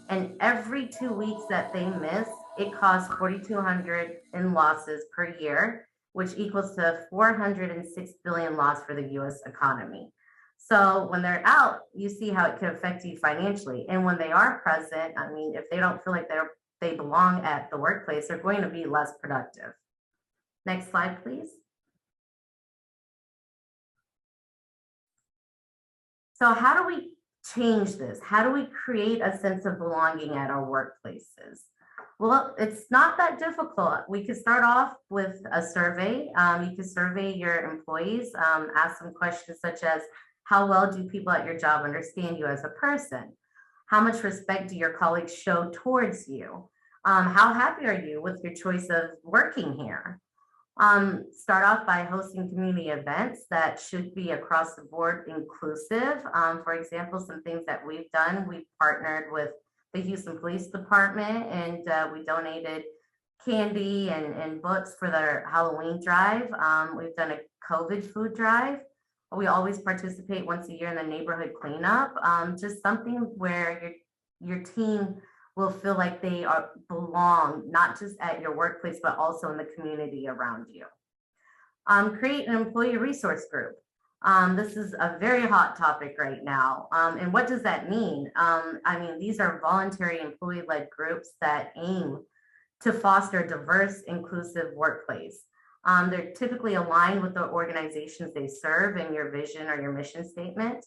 And every 2 weeks that they miss, it costs $4,200 in losses per year, which equals to $406 billion loss for the US economy. So when they're out, you see how it can affect you financially. And when they are present, I mean, if they don't feel like they belong at the workplace, they're going to be less productive. Next slide, please. So how do we change this? How do we create a sense of belonging at our workplaces? Well, it's not that difficult. We could start off with a survey. You could survey your employees, ask some questions such as, how well do people at your job understand you as a person? How much respect do your colleagues show towards you? How happy are you with your choice of working here? Start off by hosting community events that should be across the board inclusive. For example, some things that we've done, we've partnered with the Houston Police Department, and we donated candy and books for their Halloween drive. We've done a COVID food drive. We always participate once a year in the neighborhood cleanup. Just something where your team will feel like they belong, not just at your workplace, but also in the community around you. Create an employee resource group. This is a very hot topic right now. And what does that mean? I mean, these are voluntary employee-led groups that aim to foster a diverse, inclusive workplace. They're typically aligned with the organizations they serve and your vision or your mission statement.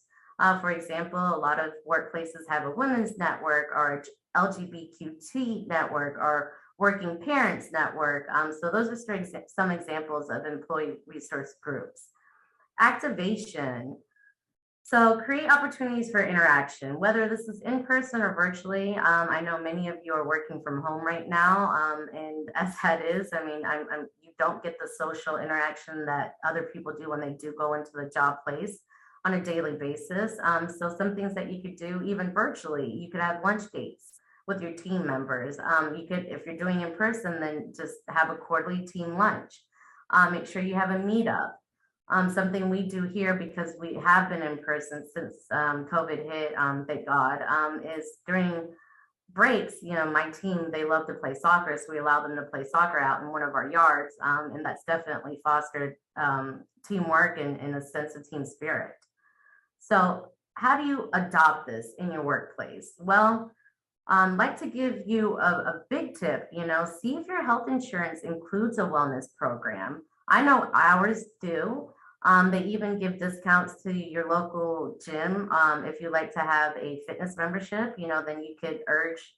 For example, a lot of workplaces have a women's network or LGBTQ network or working parents network. So those are some examples of employee resource groups. Activation. So create opportunities for interaction, whether this is in person or virtually. I know many of you are working from home right now. And as that is, I mean, you don't get the social interaction that other people do when they do go into the job place on a daily basis. So some things that you could do even virtually, you could have lunch dates with your team members. You could, if you're doing in person, then just have a quarterly team lunch. Make sure you have a meetup. Something we do here, because we have been in person since COVID hit, thank God, is during breaks, you know, my team, they love to play soccer. So we allow them to play soccer out in one of our yards. And that's definitely fostered teamwork and a sense of team spirit. So how do you adopt this in your workplace? Well, Like to give you a big tip, see if your health insurance includes a wellness program. I know ours do. They even give discounts to your local gym. If you like to have a fitness membership, then you could urge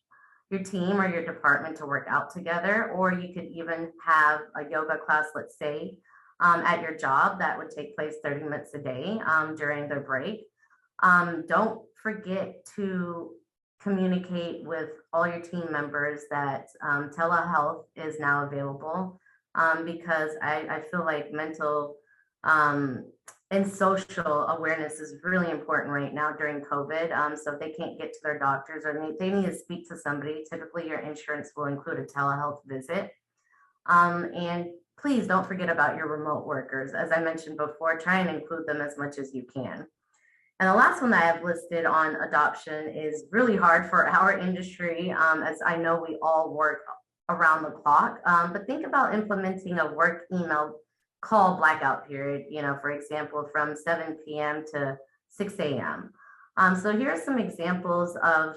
your team or your department to work out together, or you could even have a yoga class, let's say, at your job that would take place 30 minutes a day during their break. Don't forget to communicate with all your team members that telehealth is now available, because I feel like mental um, and social awareness is really important right now during COVID. So if they can't get to their doctors or they need to speak to somebody, typically your insurance will include a telehealth visit. And please don't forget about your remote workers. As I mentioned before, try and include them as much as you can. And the last one that I have listed on adoption is really hard for our industry, as I know we all work around the clock. But think about implementing a work email call blackout period, for example, from 7 p.m. to 6 a.m. So here are some examples of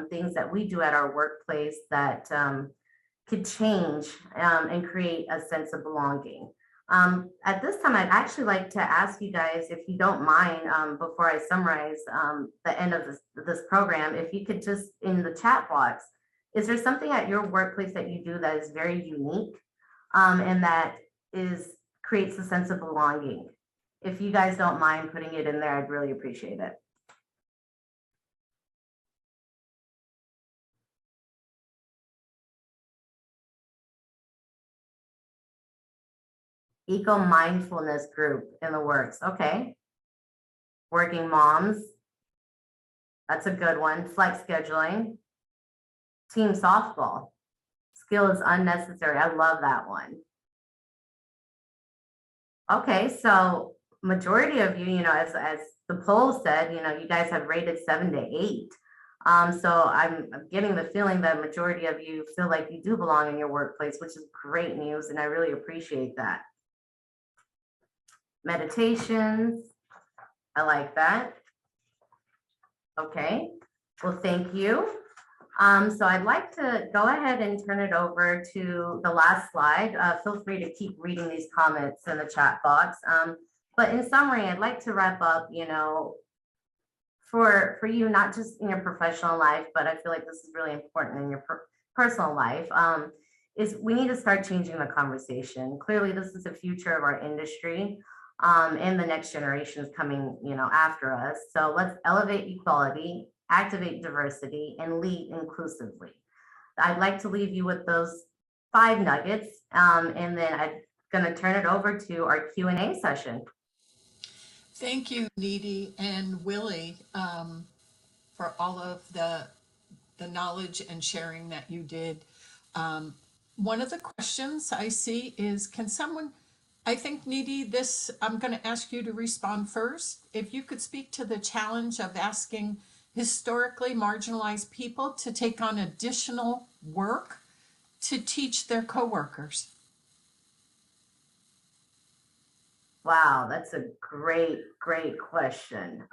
things that we do at our workplace that could change and create a sense of belonging. At this time, I'd actually like to ask you guys, if you don't mind, before I summarize the end of this program, if you could just in the chat box, is there something at your workplace that you do that is very unique and that creates a sense of belonging? If you guys don't mind putting it in there, I'd really appreciate it. Eco-mindfulness group in the works. Okay. Working moms. That's a good one. Flex scheduling. Team softball. Skill is unnecessary. I love that one. Okay, so majority of you, as the poll said, you guys have rated 7 to 8. So I'm getting the feeling that majority of you feel like you do belong in your workplace, which is great news, and I really appreciate that. Meditations, I like that. Okay, well, thank you. So I'd like to go ahead and turn it over to the last slide. Feel free to keep reading these comments in the chat box. But in summary, I'd like to wrap up, for you, not just in your professional life, but I feel like this is really important in your personal life, is we need to start changing the conversation. Clearly, this is the future of our industry. And the next generation is coming, after us. So let's elevate equality, activate diversity, and lead inclusively. I'd like to leave you with those 5 nuggets, and then I'm going to turn it over to our Q&A session. Thank you, Needy and Willie, for all of the knowledge and sharing that you did. One of the questions I see is, can someone, I think, Needy, I'm going to ask you to respond first. If you could speak to the challenge of asking historically marginalized people to take on additional work to teach their coworkers. Wow, that's a great question.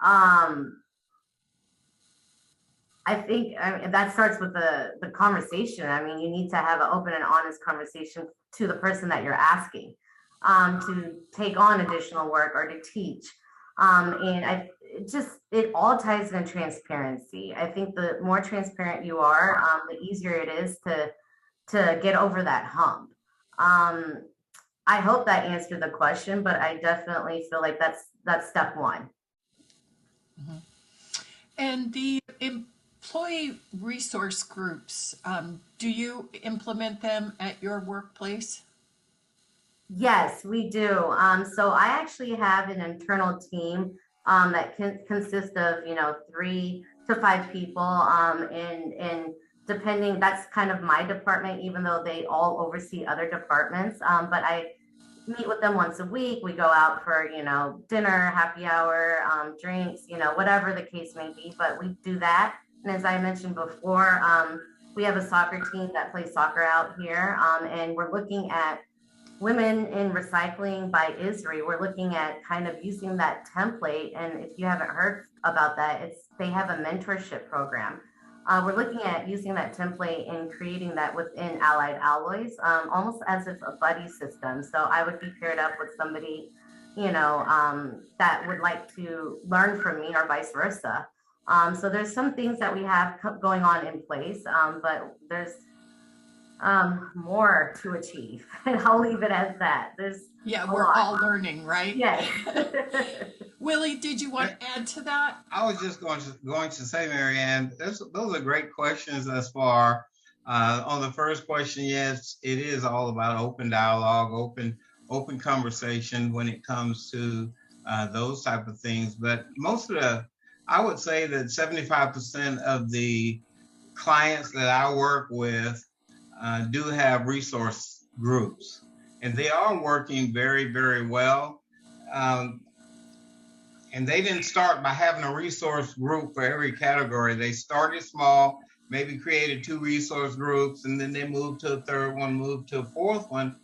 I think that starts with the conversation. I mean, you need to have an open and honest conversation to the person that you're asking to take on additional work or to teach. And it all ties into transparency. I think the more transparent you are, the easier it is to get over that hump. I hope that answered the question, but I definitely feel like that's step one. Mm-hmm. And the employee resource groups, do you implement them at your workplace? Yes, we do. So I actually have an internal team that can consist of 3 to 5 people, and depending, that's kind of my department, even though they all oversee other departments. But I meet with them once a week. We go out for dinner, happy hour, drinks, whatever the case may be. But we do that, and as I mentioned before, we have a soccer team that plays soccer out here, and we're looking at Women in Recycling by ISRI. We're looking at kind of using that template. And if you haven't heard about that, they have a mentorship program. We're looking at using that template and creating that within Allied Alloys, almost as if a buddy system. So I would be paired up with somebody, that would like to learn from me or vice versa. So there's some things that we have going on in place, but there's more to achieve. And I'll leave it as that. There's Yeah, a we're lot. all learning, right? Yes. Willie, did you want to add to that? I was just going to say, Mary Ann, those are great questions thus far. On the first question, yes, it is all about open dialogue, open conversation when it comes to those type of things. But I would say that 75% of the clients that I work with do have resource groups, and they are working very, very well. Um, and they didn't start by having a resource group for every category. They started small, maybe created 2 resource groups, and then they moved to a third one, moved to a fourth one.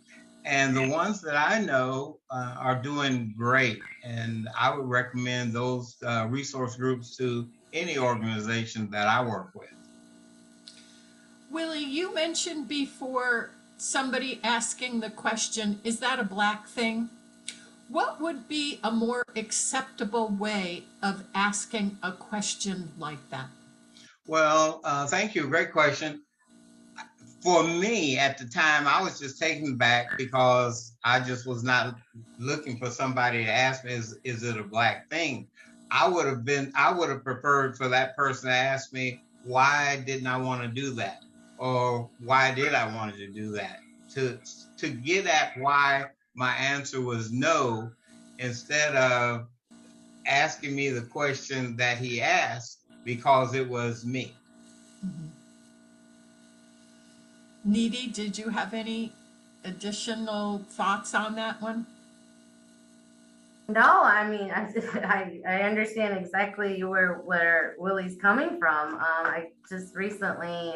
And the ones that I know are doing great. And I would recommend those resource groups to any organization that I work with. Willie, you mentioned before somebody asking the question, is that a Black thing? What would be a more acceptable way of asking a question like that? Well, thank you. Great question. For me, at the time, I was just taken back because I just was not looking for somebody to ask me, is it a Black thing? I would have preferred for that person to ask me, why didn't I want to do that? Or why did I want to do that? To get at why my answer was no, instead of asking me the question that he asked because it was me. Mm-hmm. Needy, did you have any additional thoughts on that one? No, I mean, I understand exactly where Willie's coming from. I just recently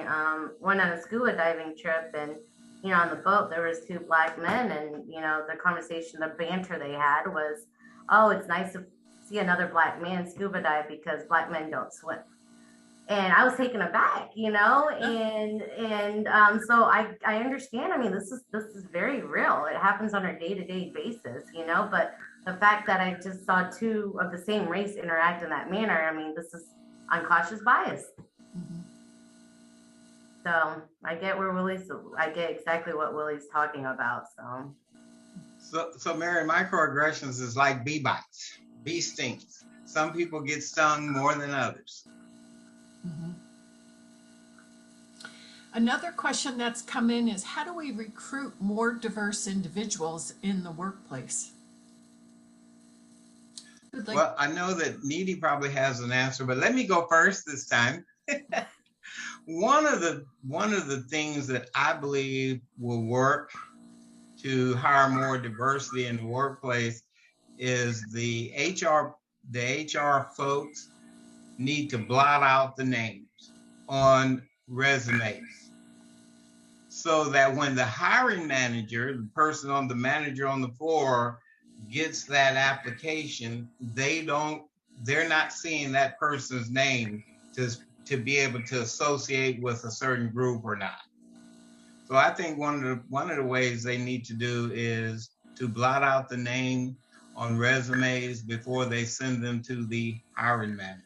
went on a scuba diving trip, and on the boat there was 2 Black men, and the conversation, the banter they had was, "Oh, it's nice to see another Black man scuba dive because Black men don't swim." And I was taken aback, so I understand. I mean, this is very real. It happens on a day-to-day basis, but the fact that I just saw 2 of the same race interact in that manner, I mean, this is unconscious bias. Mm-hmm. So I get exactly what Willie's talking about. So Mary, microaggressions is like bee bites, bee stings. Some people get stung more than others. Mm-hmm. Another question that's come in is, how do we recruit more diverse individuals in the workplace? Well, I know that Needy probably has an answer, but let me go first this time. One of the things that I believe will work to hire more diversity in the workplace is the HR folks need to blot out the names on resumes, so that when the hiring manager, the manager on the floor, gets that application, they're not seeing that person's name to be able to associate with a certain group or not. So I think one of the ways they need to do is to blot out the name on resumes before they send them to the hiring manager.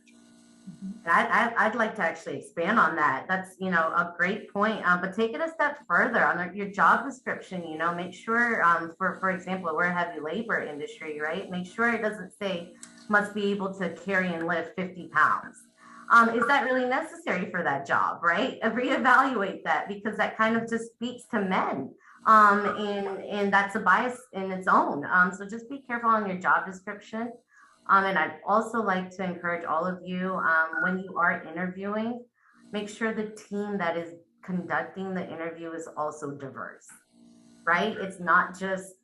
I'd like to actually expand on that. That's a great point. But take it a step further on your job description. Make sure, for example, we're a heavy labor industry, right? Make sure it doesn't say must be able to carry and lift 50 pounds. Is that really necessary for that job, right? Reevaluate that, because that kind of just speaks to men. And that's a bias in its own. So just be careful on your job description. And I'd also like to encourage all of you, when you are interviewing, make sure the team that is conducting the interview is also diverse, right? It's not just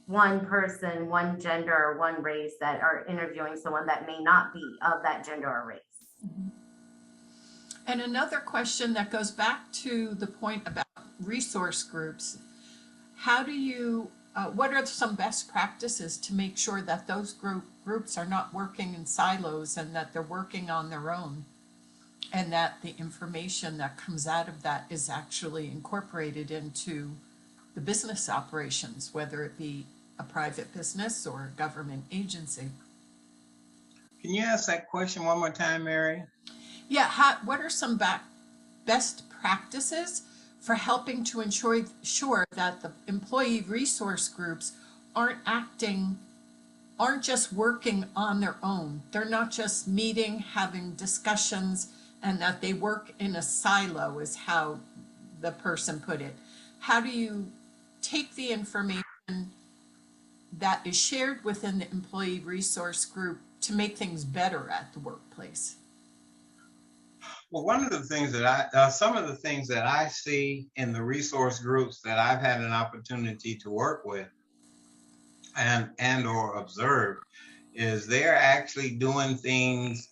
one person, one gender, or one race that are interviewing someone that may not be of that gender or race. Mm-hmm. And another question that goes back to the point about resource groups, what are some best practices to make sure that those groups are not working in silos and that they're working on their own? and that the information that comes out of that is actually incorporated into the business operations, whether it be a private business or a government agency. Can you ask that question one more time, Mary? Yeah, what are some best practices for helping to ensure that the employee resource groups aren't just working on their own. They're not just meeting, having discussions, and that they work in a silo, is how the person put it. How do you take the information that is shared within the employee resource group to make things better at the workplace? Well, one of the things that some of the things that I see in the resource groups that I've had an opportunity to work with and or observe is they're actually doing things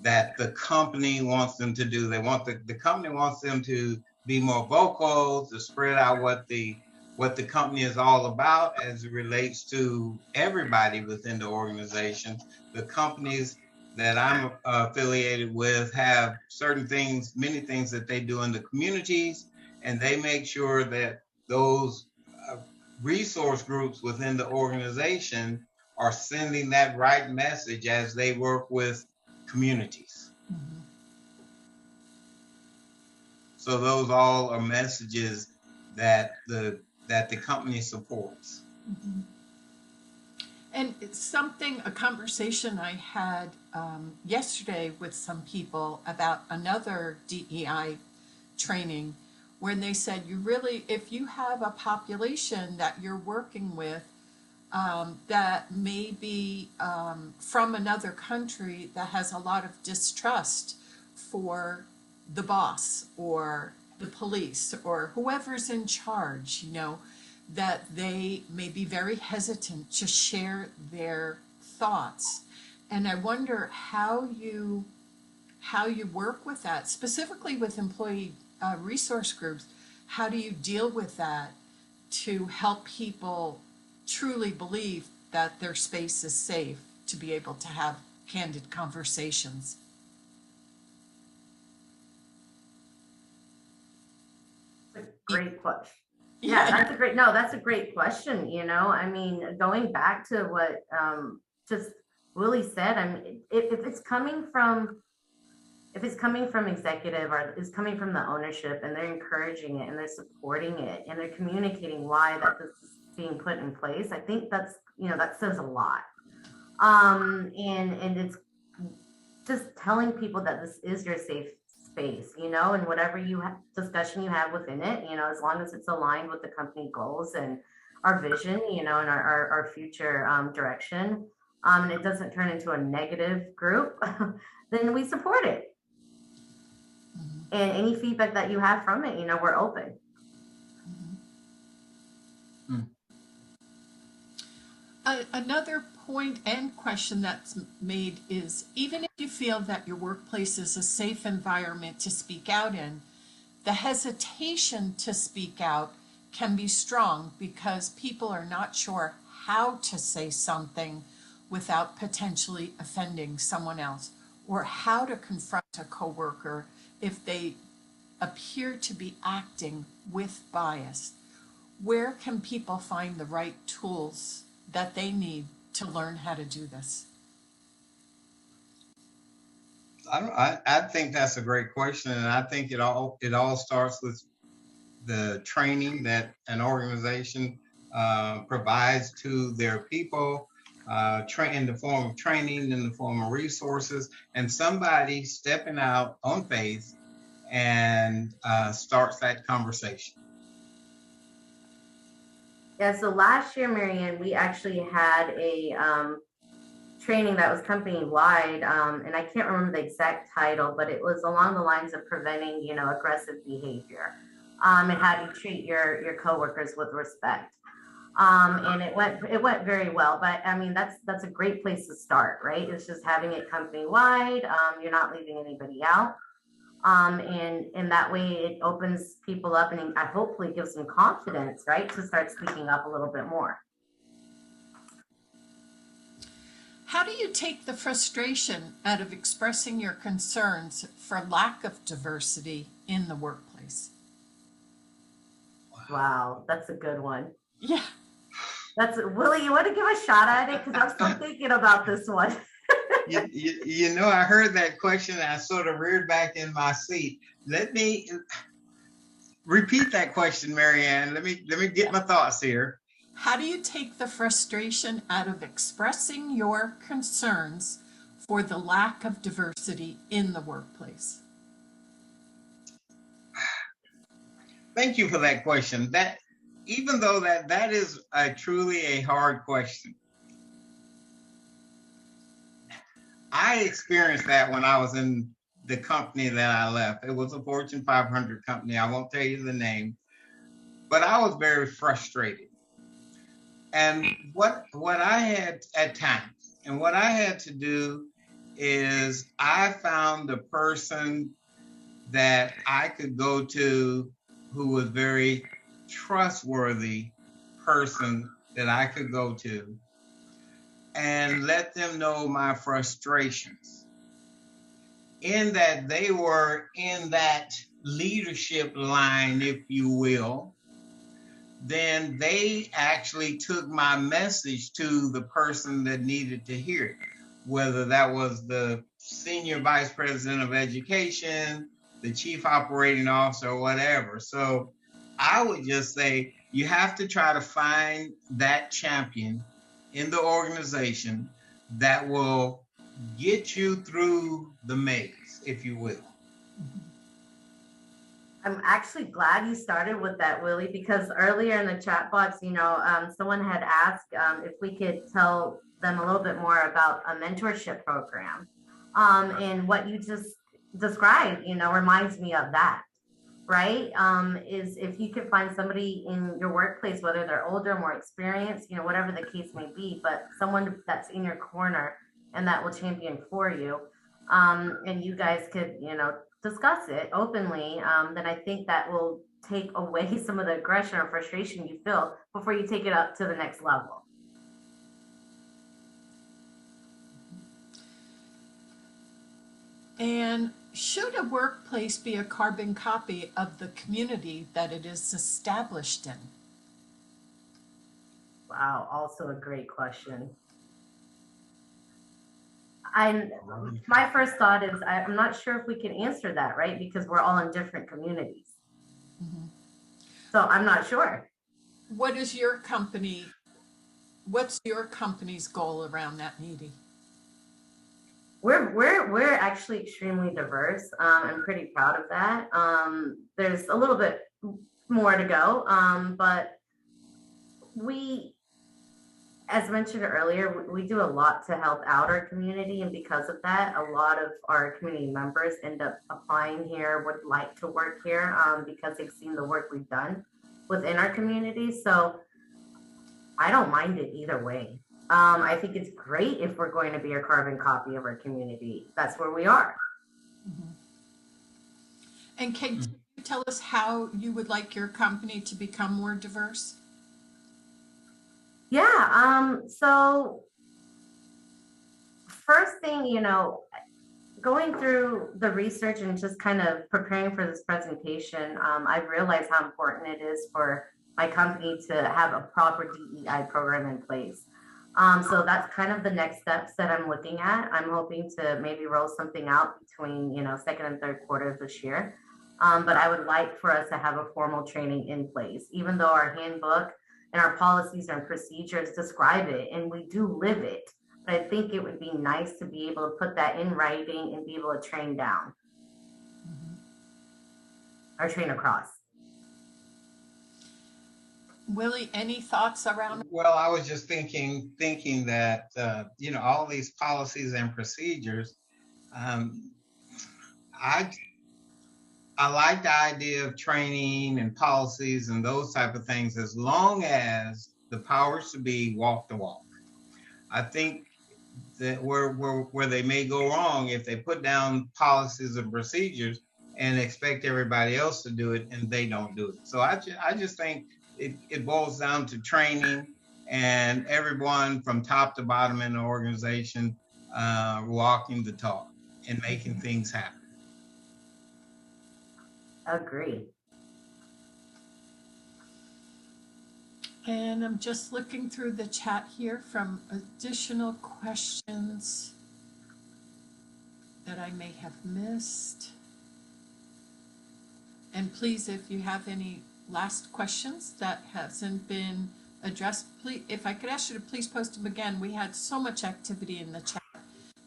that the company wants them to do. The company wants them to be more vocal, to spread out what the company is all about as it relates to everybody within the organization. The companies that I'm affiliated with have certain things, many things that they do in the communities, and they make sure that those resource groups within the organization are sending that right message as they work with communities. Mm-hmm. So those all are messages that the company supports. Mm-hmm. And it's a conversation I had yesterday with some people about another DEI training, when they said, if you have a population that you're working with that may be from another country that has a lot of distrust for the boss or the police or whoever's in charge, that they may be very hesitant to share their thoughts. And I wonder how you work with that, specifically with employee resource groups. How do you deal with that to help people truly believe that their space is safe to be able to have candid conversations? Great question. Yeah, that's a great question. I mean, going back to what just Willie said, I mean, if it's coming from executive or is coming from the ownership and they're encouraging it and they're supporting it and they're communicating why that this is being put in place, I think that says a lot. And it's just telling people that this is your safe space, and whatever discussion you have within it, as long as it's aligned with the company goals and our vision, and our future direction, and it doesn't turn into a negative group, then we support it. Mm-hmm. And any feedback that you have from it, we're open. Mm-hmm. Another point and question that's made is, even if you feel that your workplace is a safe environment to speak out in, the hesitation to speak out can be strong because people are not sure how to say something without potentially offending someone else, or how to confront a coworker if they appear to be acting with bias. Where can people find the right tools that they need to learn how to do this? I think that's a great question, and I think it all starts with the training that an organization provides to their people, in the form of training, in the form of resources, and somebody stepping out on faith and starts that conversation. Yeah, so last year, Marianne, we actually had a training that was company-wide, and I can't remember the exact title, but it was along the lines of preventing, aggressive behavior, and how to treat your coworkers with respect. And it went very well, but I mean, that's a great place to start, right? It's just having it company-wide. You're not leaving anybody out. And that way it opens people up and hopefully gives them confidence, right, to start speaking up a little bit more. How do you take the frustration out of expressing your concerns for lack of diversity in the workplace? Wow, that's a good one. Yeah. That's Willie, you want to give a shot at it? Because I'm still thinking about this one. You know, I heard that question and I sort of reared back in my seat. Let me repeat that question, Marianne. Let me get my thoughts here. How do you take the frustration out of expressing your concerns for the lack of diversity in the workplace? Thank you for that question. That even though that is truly a hard question, I experienced that when I was in the company that I left. It was a Fortune 500 company. I won't tell you the name, but I was very frustrated. And what I had at times, and what I had to do is I found a person that I could go to who was very trustworthy person that I could go to and let them know my frustrations in that they were in that leadership line, if you will. Then they actually took my message to the person that needed to hear it, whether that was the senior vice president of education, the chief operating officer, or whatever. So I would just say you have to try to find that champion in the organization that will get you through the maze, if you will. I'm actually glad you started with that, Willie, because earlier in the chat box, someone had asked if we could tell them a little bit more about a mentorship program. And what you just described, reminds me of that, right? Is if you could find somebody in your workplace, whether they're older, more experienced, whatever the case may be, but someone that's in your corner and that will champion for you. And you guys could, discuss it openly, then I think that will take away some of the aggression or frustration you feel before you take it up to the next level. And should a workplace be a carbon copy of the community that it is established in? Wow, also a great question. My first thought is I'm not sure if we can answer that, right? Because we're all in different communities. Mm-hmm. So I'm not sure. What's your company's goal around that meeting? We're actually extremely diverse. I'm pretty proud of that. There's a little bit more to go, but we, as mentioned earlier, we do a lot to help out our community. And because of that, a lot of our community members end up applying here, would like to work here because they've seen the work we've done within our community. So I don't mind it either way. I think it's great if we're going to be a carbon copy of our community. That's where we are. Mm-hmm. And can you tell us how you would like your company to become more diverse? Yeah, so first thing, going through the research and just kind of preparing for this presentation, I've realized how important it is for my company to have a proper DEI program in place. So that's kind of the next steps that I'm looking at. I'm hoping to maybe roll something out between, second and third quarter of this year. But I would like for us to have a formal training in place, even though our handbook and our policies and procedures describe it and we do live it. But I think it would be nice to be able to put that in writing and be able to train down or train across. Willie, any thoughts around? Well, I was just thinking that, all these policies and procedures, I like the idea of training and policies and those type of things, as long as the powers to be walk the walk. I think that where they may go wrong if they put down policies and procedures and expect everybody else to do it and they don't do it. So I just think it boils down to training and everyone from top to bottom in the organization walking the talk and making things happen. Agree. And I'm just looking through the chat here from additional questions that I may have missed. And please, if you have any last questions that hasn't been addressed, please, if I could ask you to please post them again. We had so much activity in the chat.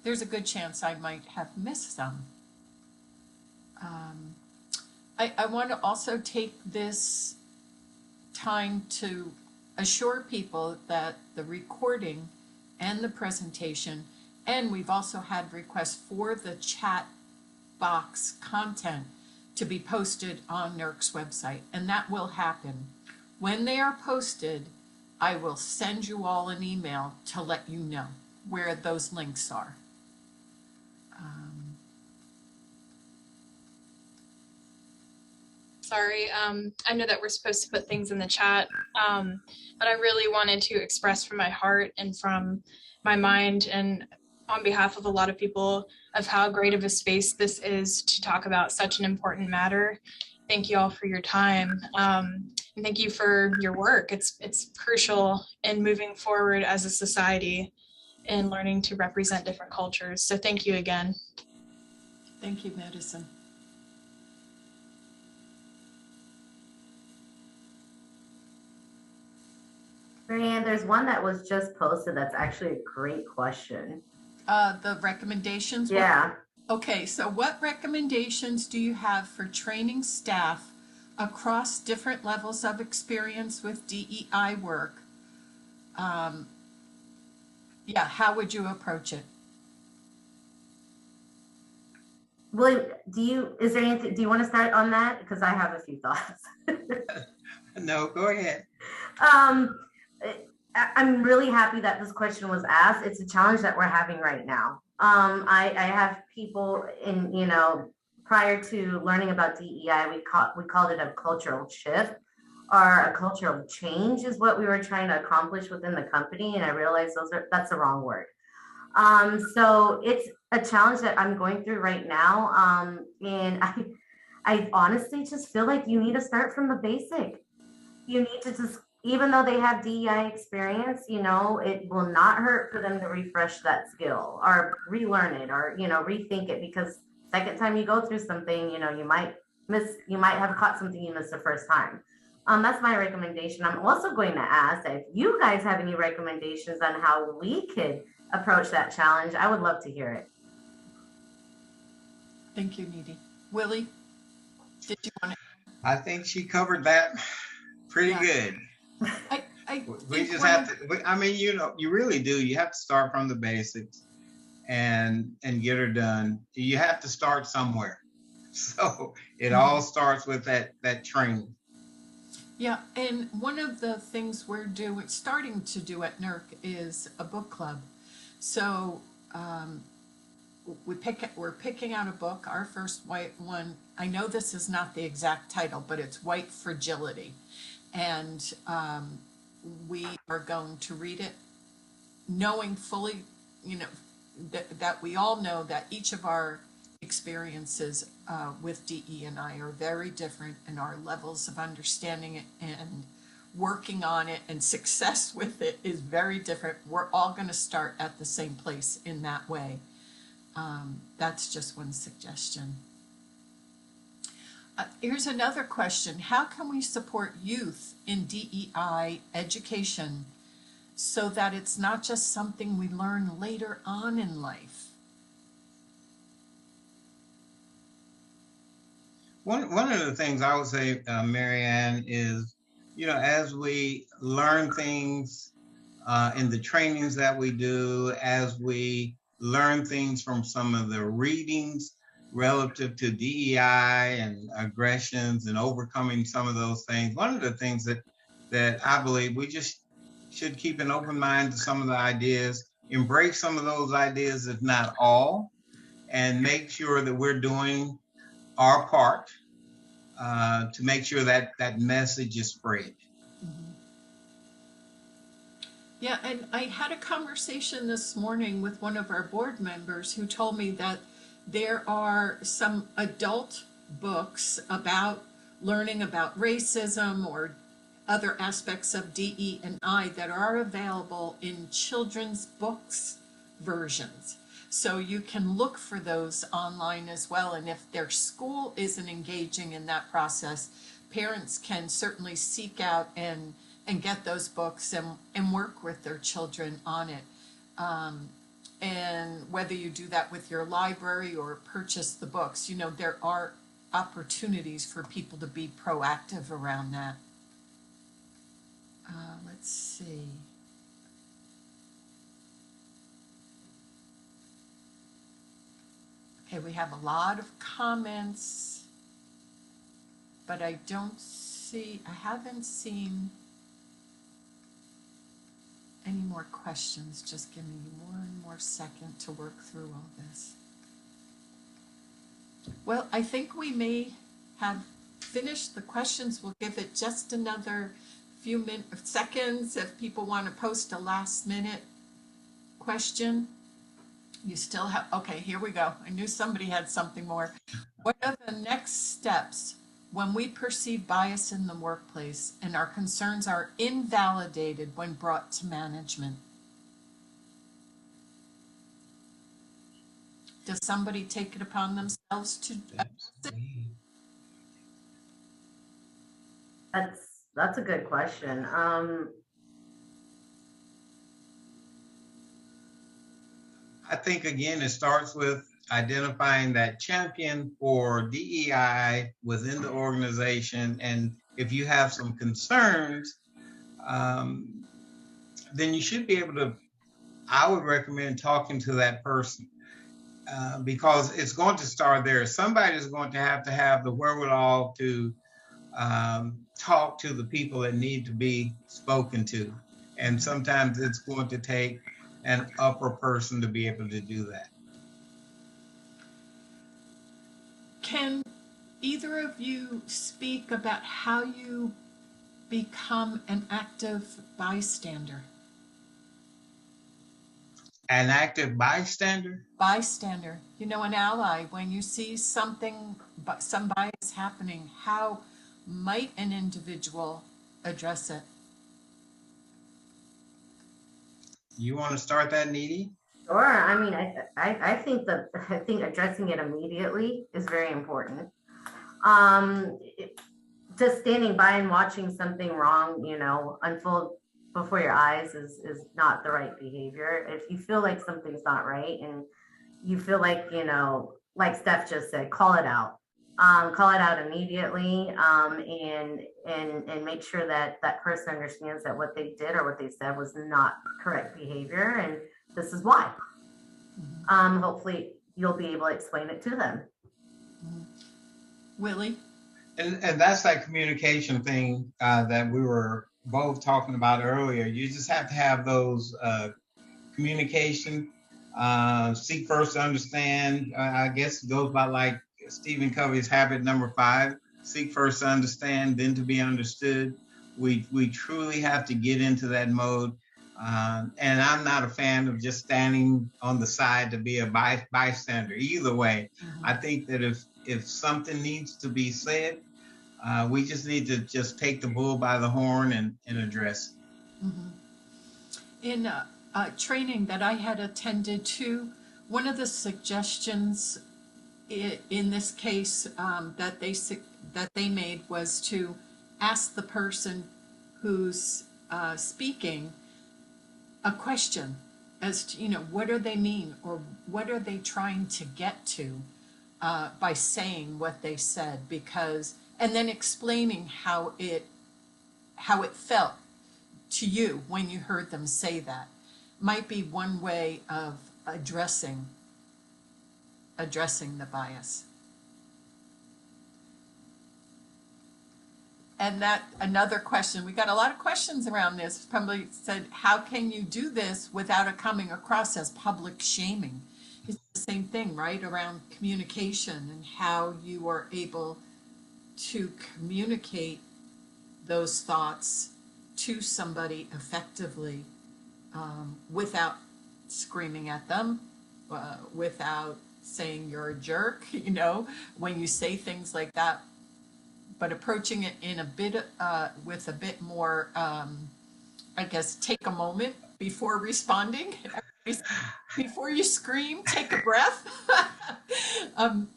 There's a good chance I might have missed some. I want to also take this time to assure people that the recording and the presentation, and we've also had requests for the chat box content to be posted on NERC's website, and that will happen. When they are posted, I will send you all an email to let you know where those links are. Sorry, I know that we're supposed to put things in the chat, but I really wanted to express from my heart and from my mind and on behalf of a lot of people of how great of a space this is to talk about such an important matter. Thank you all for your time, and thank you for your work. It's crucial in moving forward as a society and learning to represent different cultures. So thank you again. Thank you, Madison. Marianne, there's one that was just posted that's actually a great question. The recommendations? Yeah. Okay, so what recommendations do you have for training staff across different levels of experience with DEI work? Yeah, how would you approach it? William, do you want to start on that? Because I have a few thoughts. No, go ahead. I'm really happy that this question was asked. It's a challenge that we're having right now. I have people in, prior to learning about DEI, we called it a cultural shift, or a cultural change is what we were trying to accomplish within the company. And I realized that's the wrong word. So it's a challenge that I'm going through right now. And I honestly just feel like you need to start from the basic. You need to just, even though they have DEI experience, it will not hurt for them to refresh that skill or relearn it or, rethink it, because second time you go through something, you might have caught something you missed the first time. That's my recommendation. I'm also going to ask if you guys have any recommendations on how we could approach that challenge. I would love to hear it. Thank you, Needy. Willie, did you want to? I think she covered that pretty good. We just have to, I mean, you really do. You have to start from the basics and get her done. You have to start somewhere. So it all starts with that training. Yeah, and one of the things we're starting to do at NERC is a book club. So we're picking out a book. Our first white one, I know this is not the exact title, but it's White Fragility. And we are going to read it knowing fully, that we all know that each of our experiences with DE&I are very different, and our levels of understanding it and working on it and success with it is very different. We're all going to start at the same place in that way. That's just one suggestion. Here's another question. How can we support youth in DEI education so that it's not just something we learn later on in life? One of the things I would say, Marianne, is, as we learn things in the trainings that we do, as we learn things from some of the readings relative to DEI and aggressions and overcoming some of those things, one of the things that I believe we just should keep an open mind to some of the ideas, embrace some of those ideas, if not all, and make sure that we're doing our part to make sure that message is spread. Yeah, and I had a conversation this morning with one of our board members who told me that there are some adult books about learning about racism or other aspects of DE and I that are available in children's books versions. So you can look for those online as well. And if their school isn't engaging in that process, parents can certainly seek out and get those books and work with their children on it. And whether you do that with your library or purchase the books, you know, there are opportunities for people to be proactive around that. Let's see. Okay, we have a lot of comments, but I haven't seen any more questions. Just give me one more second to work through all this. Well, I think we may have finished the questions. We'll give it just another few seconds if people want to post a last minute question. You still have, okay, here we go. I knew somebody had something more. What are the next steps when we perceive bias in the workplace and our concerns are invalidated when brought to management? Does somebody take it upon themselves to address it? That's a good question. I think, again, it starts with identifying that champion for DEI within the organization. And if you have some concerns, then you should be able to, I would recommend talking to that person because it's going to start there. Somebody's going to have the wherewithal to talk to the people that need to be spoken to. And sometimes it's going to take an upper person to be able to do that. Can either of you speak about how you become an active bystander? An active bystander? Bystander, you know, an ally. When you see something, some bias happening, how might an individual address it? You want to start that, Needy? Sure. I mean, I think addressing it immediately is very important. Just standing by and watching something wrong, you know, unfold before your eyes is not the right behavior. If you feel like something's not right and you feel like, you know, like Steph just said, call it out. Call it out immediately, and make sure that that person understands that what they did or what they said was not correct behavior, and this is why. Hopefully, you'll be able to explain it to them. Willie? And that's that communication thing that we were both talking about earlier. You just have to have those communication, seek first to understand. I guess it goes by like Stephen Covey's habit number 5, seek first to understand, then to be understood. We truly have to get into that mode. And I'm not a fan of just standing on the side to be a bystander. Either way, I think that if something needs to be said, we just need to just take the bull by the horn and address it. In training that I had attended to, one of the suggestions in this case that they made was to ask the person who's speaking a question as to, you know, what do they mean or what are they trying to get to by saying what they said, because, and then explaining how it felt to you when you heard them say that might be one way of addressing the bias. And that another question, we got a lot of questions around this. Probably said, how can you do this without it coming across as public shaming? It's the same thing, right? Around communication and how you are able to communicate those thoughts to somebody effectively without screaming at them, without saying you're a jerk, when you say things like that, but approaching it in a bit, with a bit more, I guess, take a moment before responding. Before you scream, take a breath. um,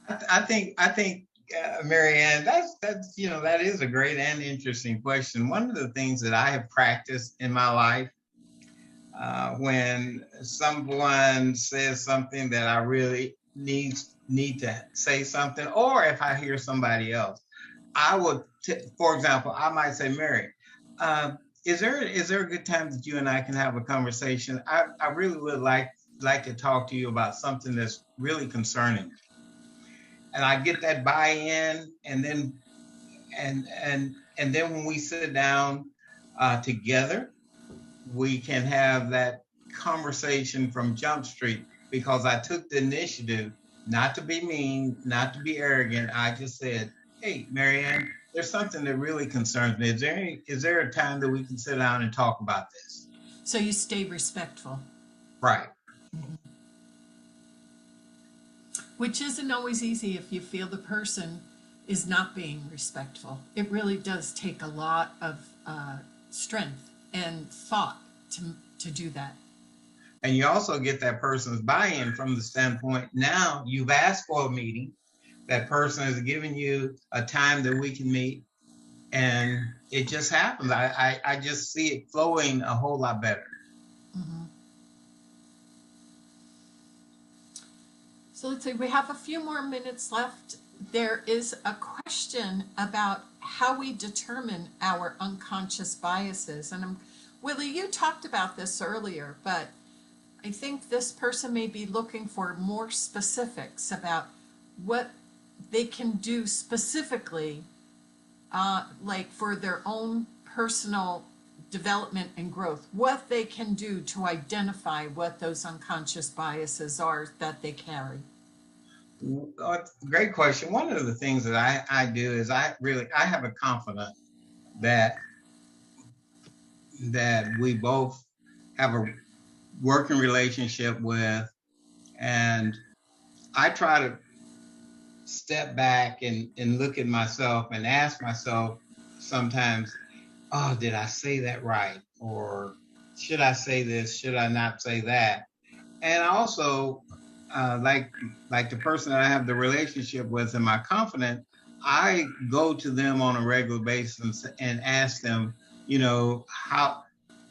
I think, Mary Ann, that's that is a great and interesting question. One of the things that I have practiced in my life, when someone says something that I really need to say something, or if I hear somebody else, I would, for example, I might say, Mary, uh, is there a good time that you and I can have a conversation? I really would like to talk to you about something that's really concerning me. And I get that buy-in, and then when we sit down together, we can have that conversation from Jump Street, because I took the initiative not to be mean, not to be arrogant. I just said, "Hey, Marianne, there's something that really concerns me. Is there a time that we can sit down and talk about this?" so you stay respectful, Right. which isn't always easy if you feel the person is not being respectful. It really does take a lot of strength and thought to do that. And you also get that person's buy-in from the standpoint, now you've asked for a meeting. That person has given you a time that we can meet, and it just happens. I just see it flowing a whole lot better. Mhm. So let's see, we have a few more minutes left. There is a question about how we determine our unconscious biases. And Willie, you talked about this earlier, but I think this person may be looking for more specifics about what they can do specifically, like for their own personal development and growth, what they can do to identify what those unconscious biases are that they carry. Great question. One of the things that I do is I have a confidant that we both have a working relationship with, and I try to step back and look at myself and ask myself sometimes, oh, did I say that right? Or should I say this? Should I not say that? And also, like the person that I have the relationship with and my confidant, I go to them on a regular basis and ask them,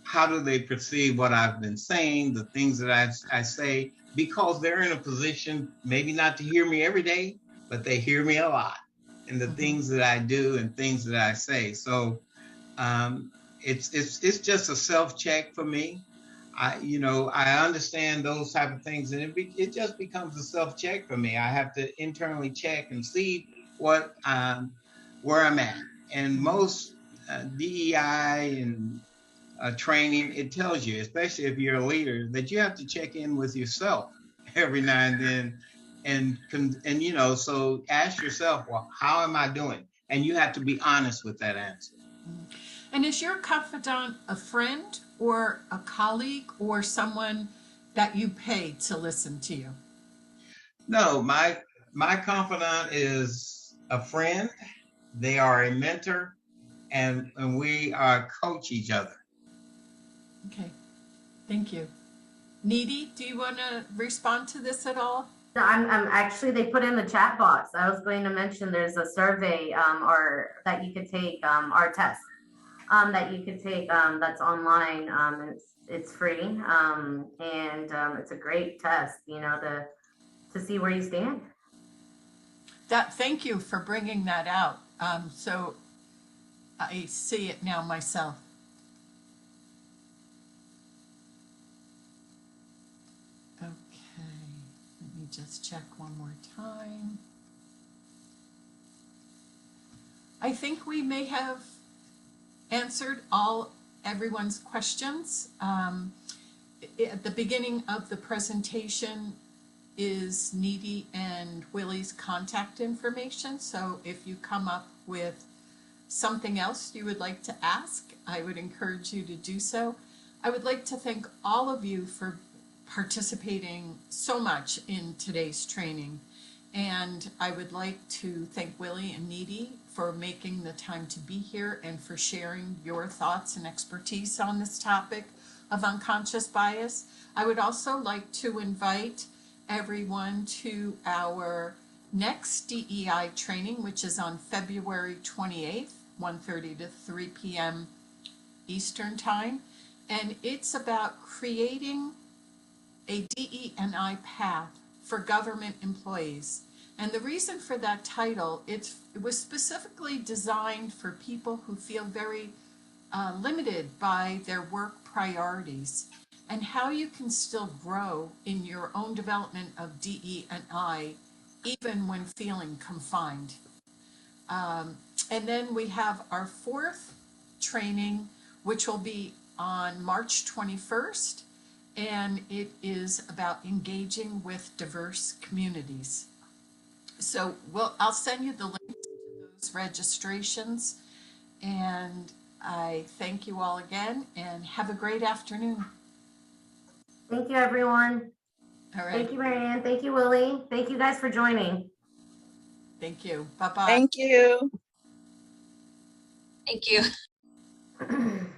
how do they perceive what I've been saying, the things that I say, because they're in a position maybe not to hear me every day, but they hear me a lot, and the things that I do and things that I say. So it's just a self check for me. I understand those type of things, and it just becomes a self check for me. I have to internally check and see where I'm at. And most DEI and training, it tells you, especially if you're a leader, that you have to check in with yourself every now and then, so ask yourself, well, how am I doing? And you have to be honest with that answer. And is your confidant a friend or a colleague or someone that you pay to listen to you? No, my confidant is a friend. They are a mentor, and we coach each other. Okay, thank you. Needy, do you want to respond to this at all? No, I'm actually, they put in the chat box. I was going to mention there's a survey or that you could take, our test that you could take, that's online. It's free, and it's a great test, to see where you stand. Thank you for bringing that out. So I see it now myself. Okay, let me just check one more time. I think we may have answered everyone's questions. At the beginning of the presentation is Needy and Willie's contact information. So if you come up with something else you would like to ask, I would encourage you to do so. I would like to thank all of you for participating so much in today's training. And I would like to thank Willie and Needy for making the time to be here and for sharing your thoughts and expertise on this topic of unconscious bias. I would also like to invite everyone to our next DEI training, which is on February 28th, 1:30 to 3 p.m. Eastern Time. And it's about creating a DE&I path for government employees. And the reason for that title, it was specifically designed for people who feel very limited by their work priorities, and how you can still grow in your own development of DE&I even when feeling confined. And then we have our fourth training, which will be on March 21st, and it is about engaging with diverse communities. So I'll send you the link to those registrations, and I thank you all again, and have a great afternoon. Thank you, everyone. All right. Thank you, Marianne. Thank you, Willie. Thank you guys for joining. Thank you. Bye-bye. Thank you. Thank you.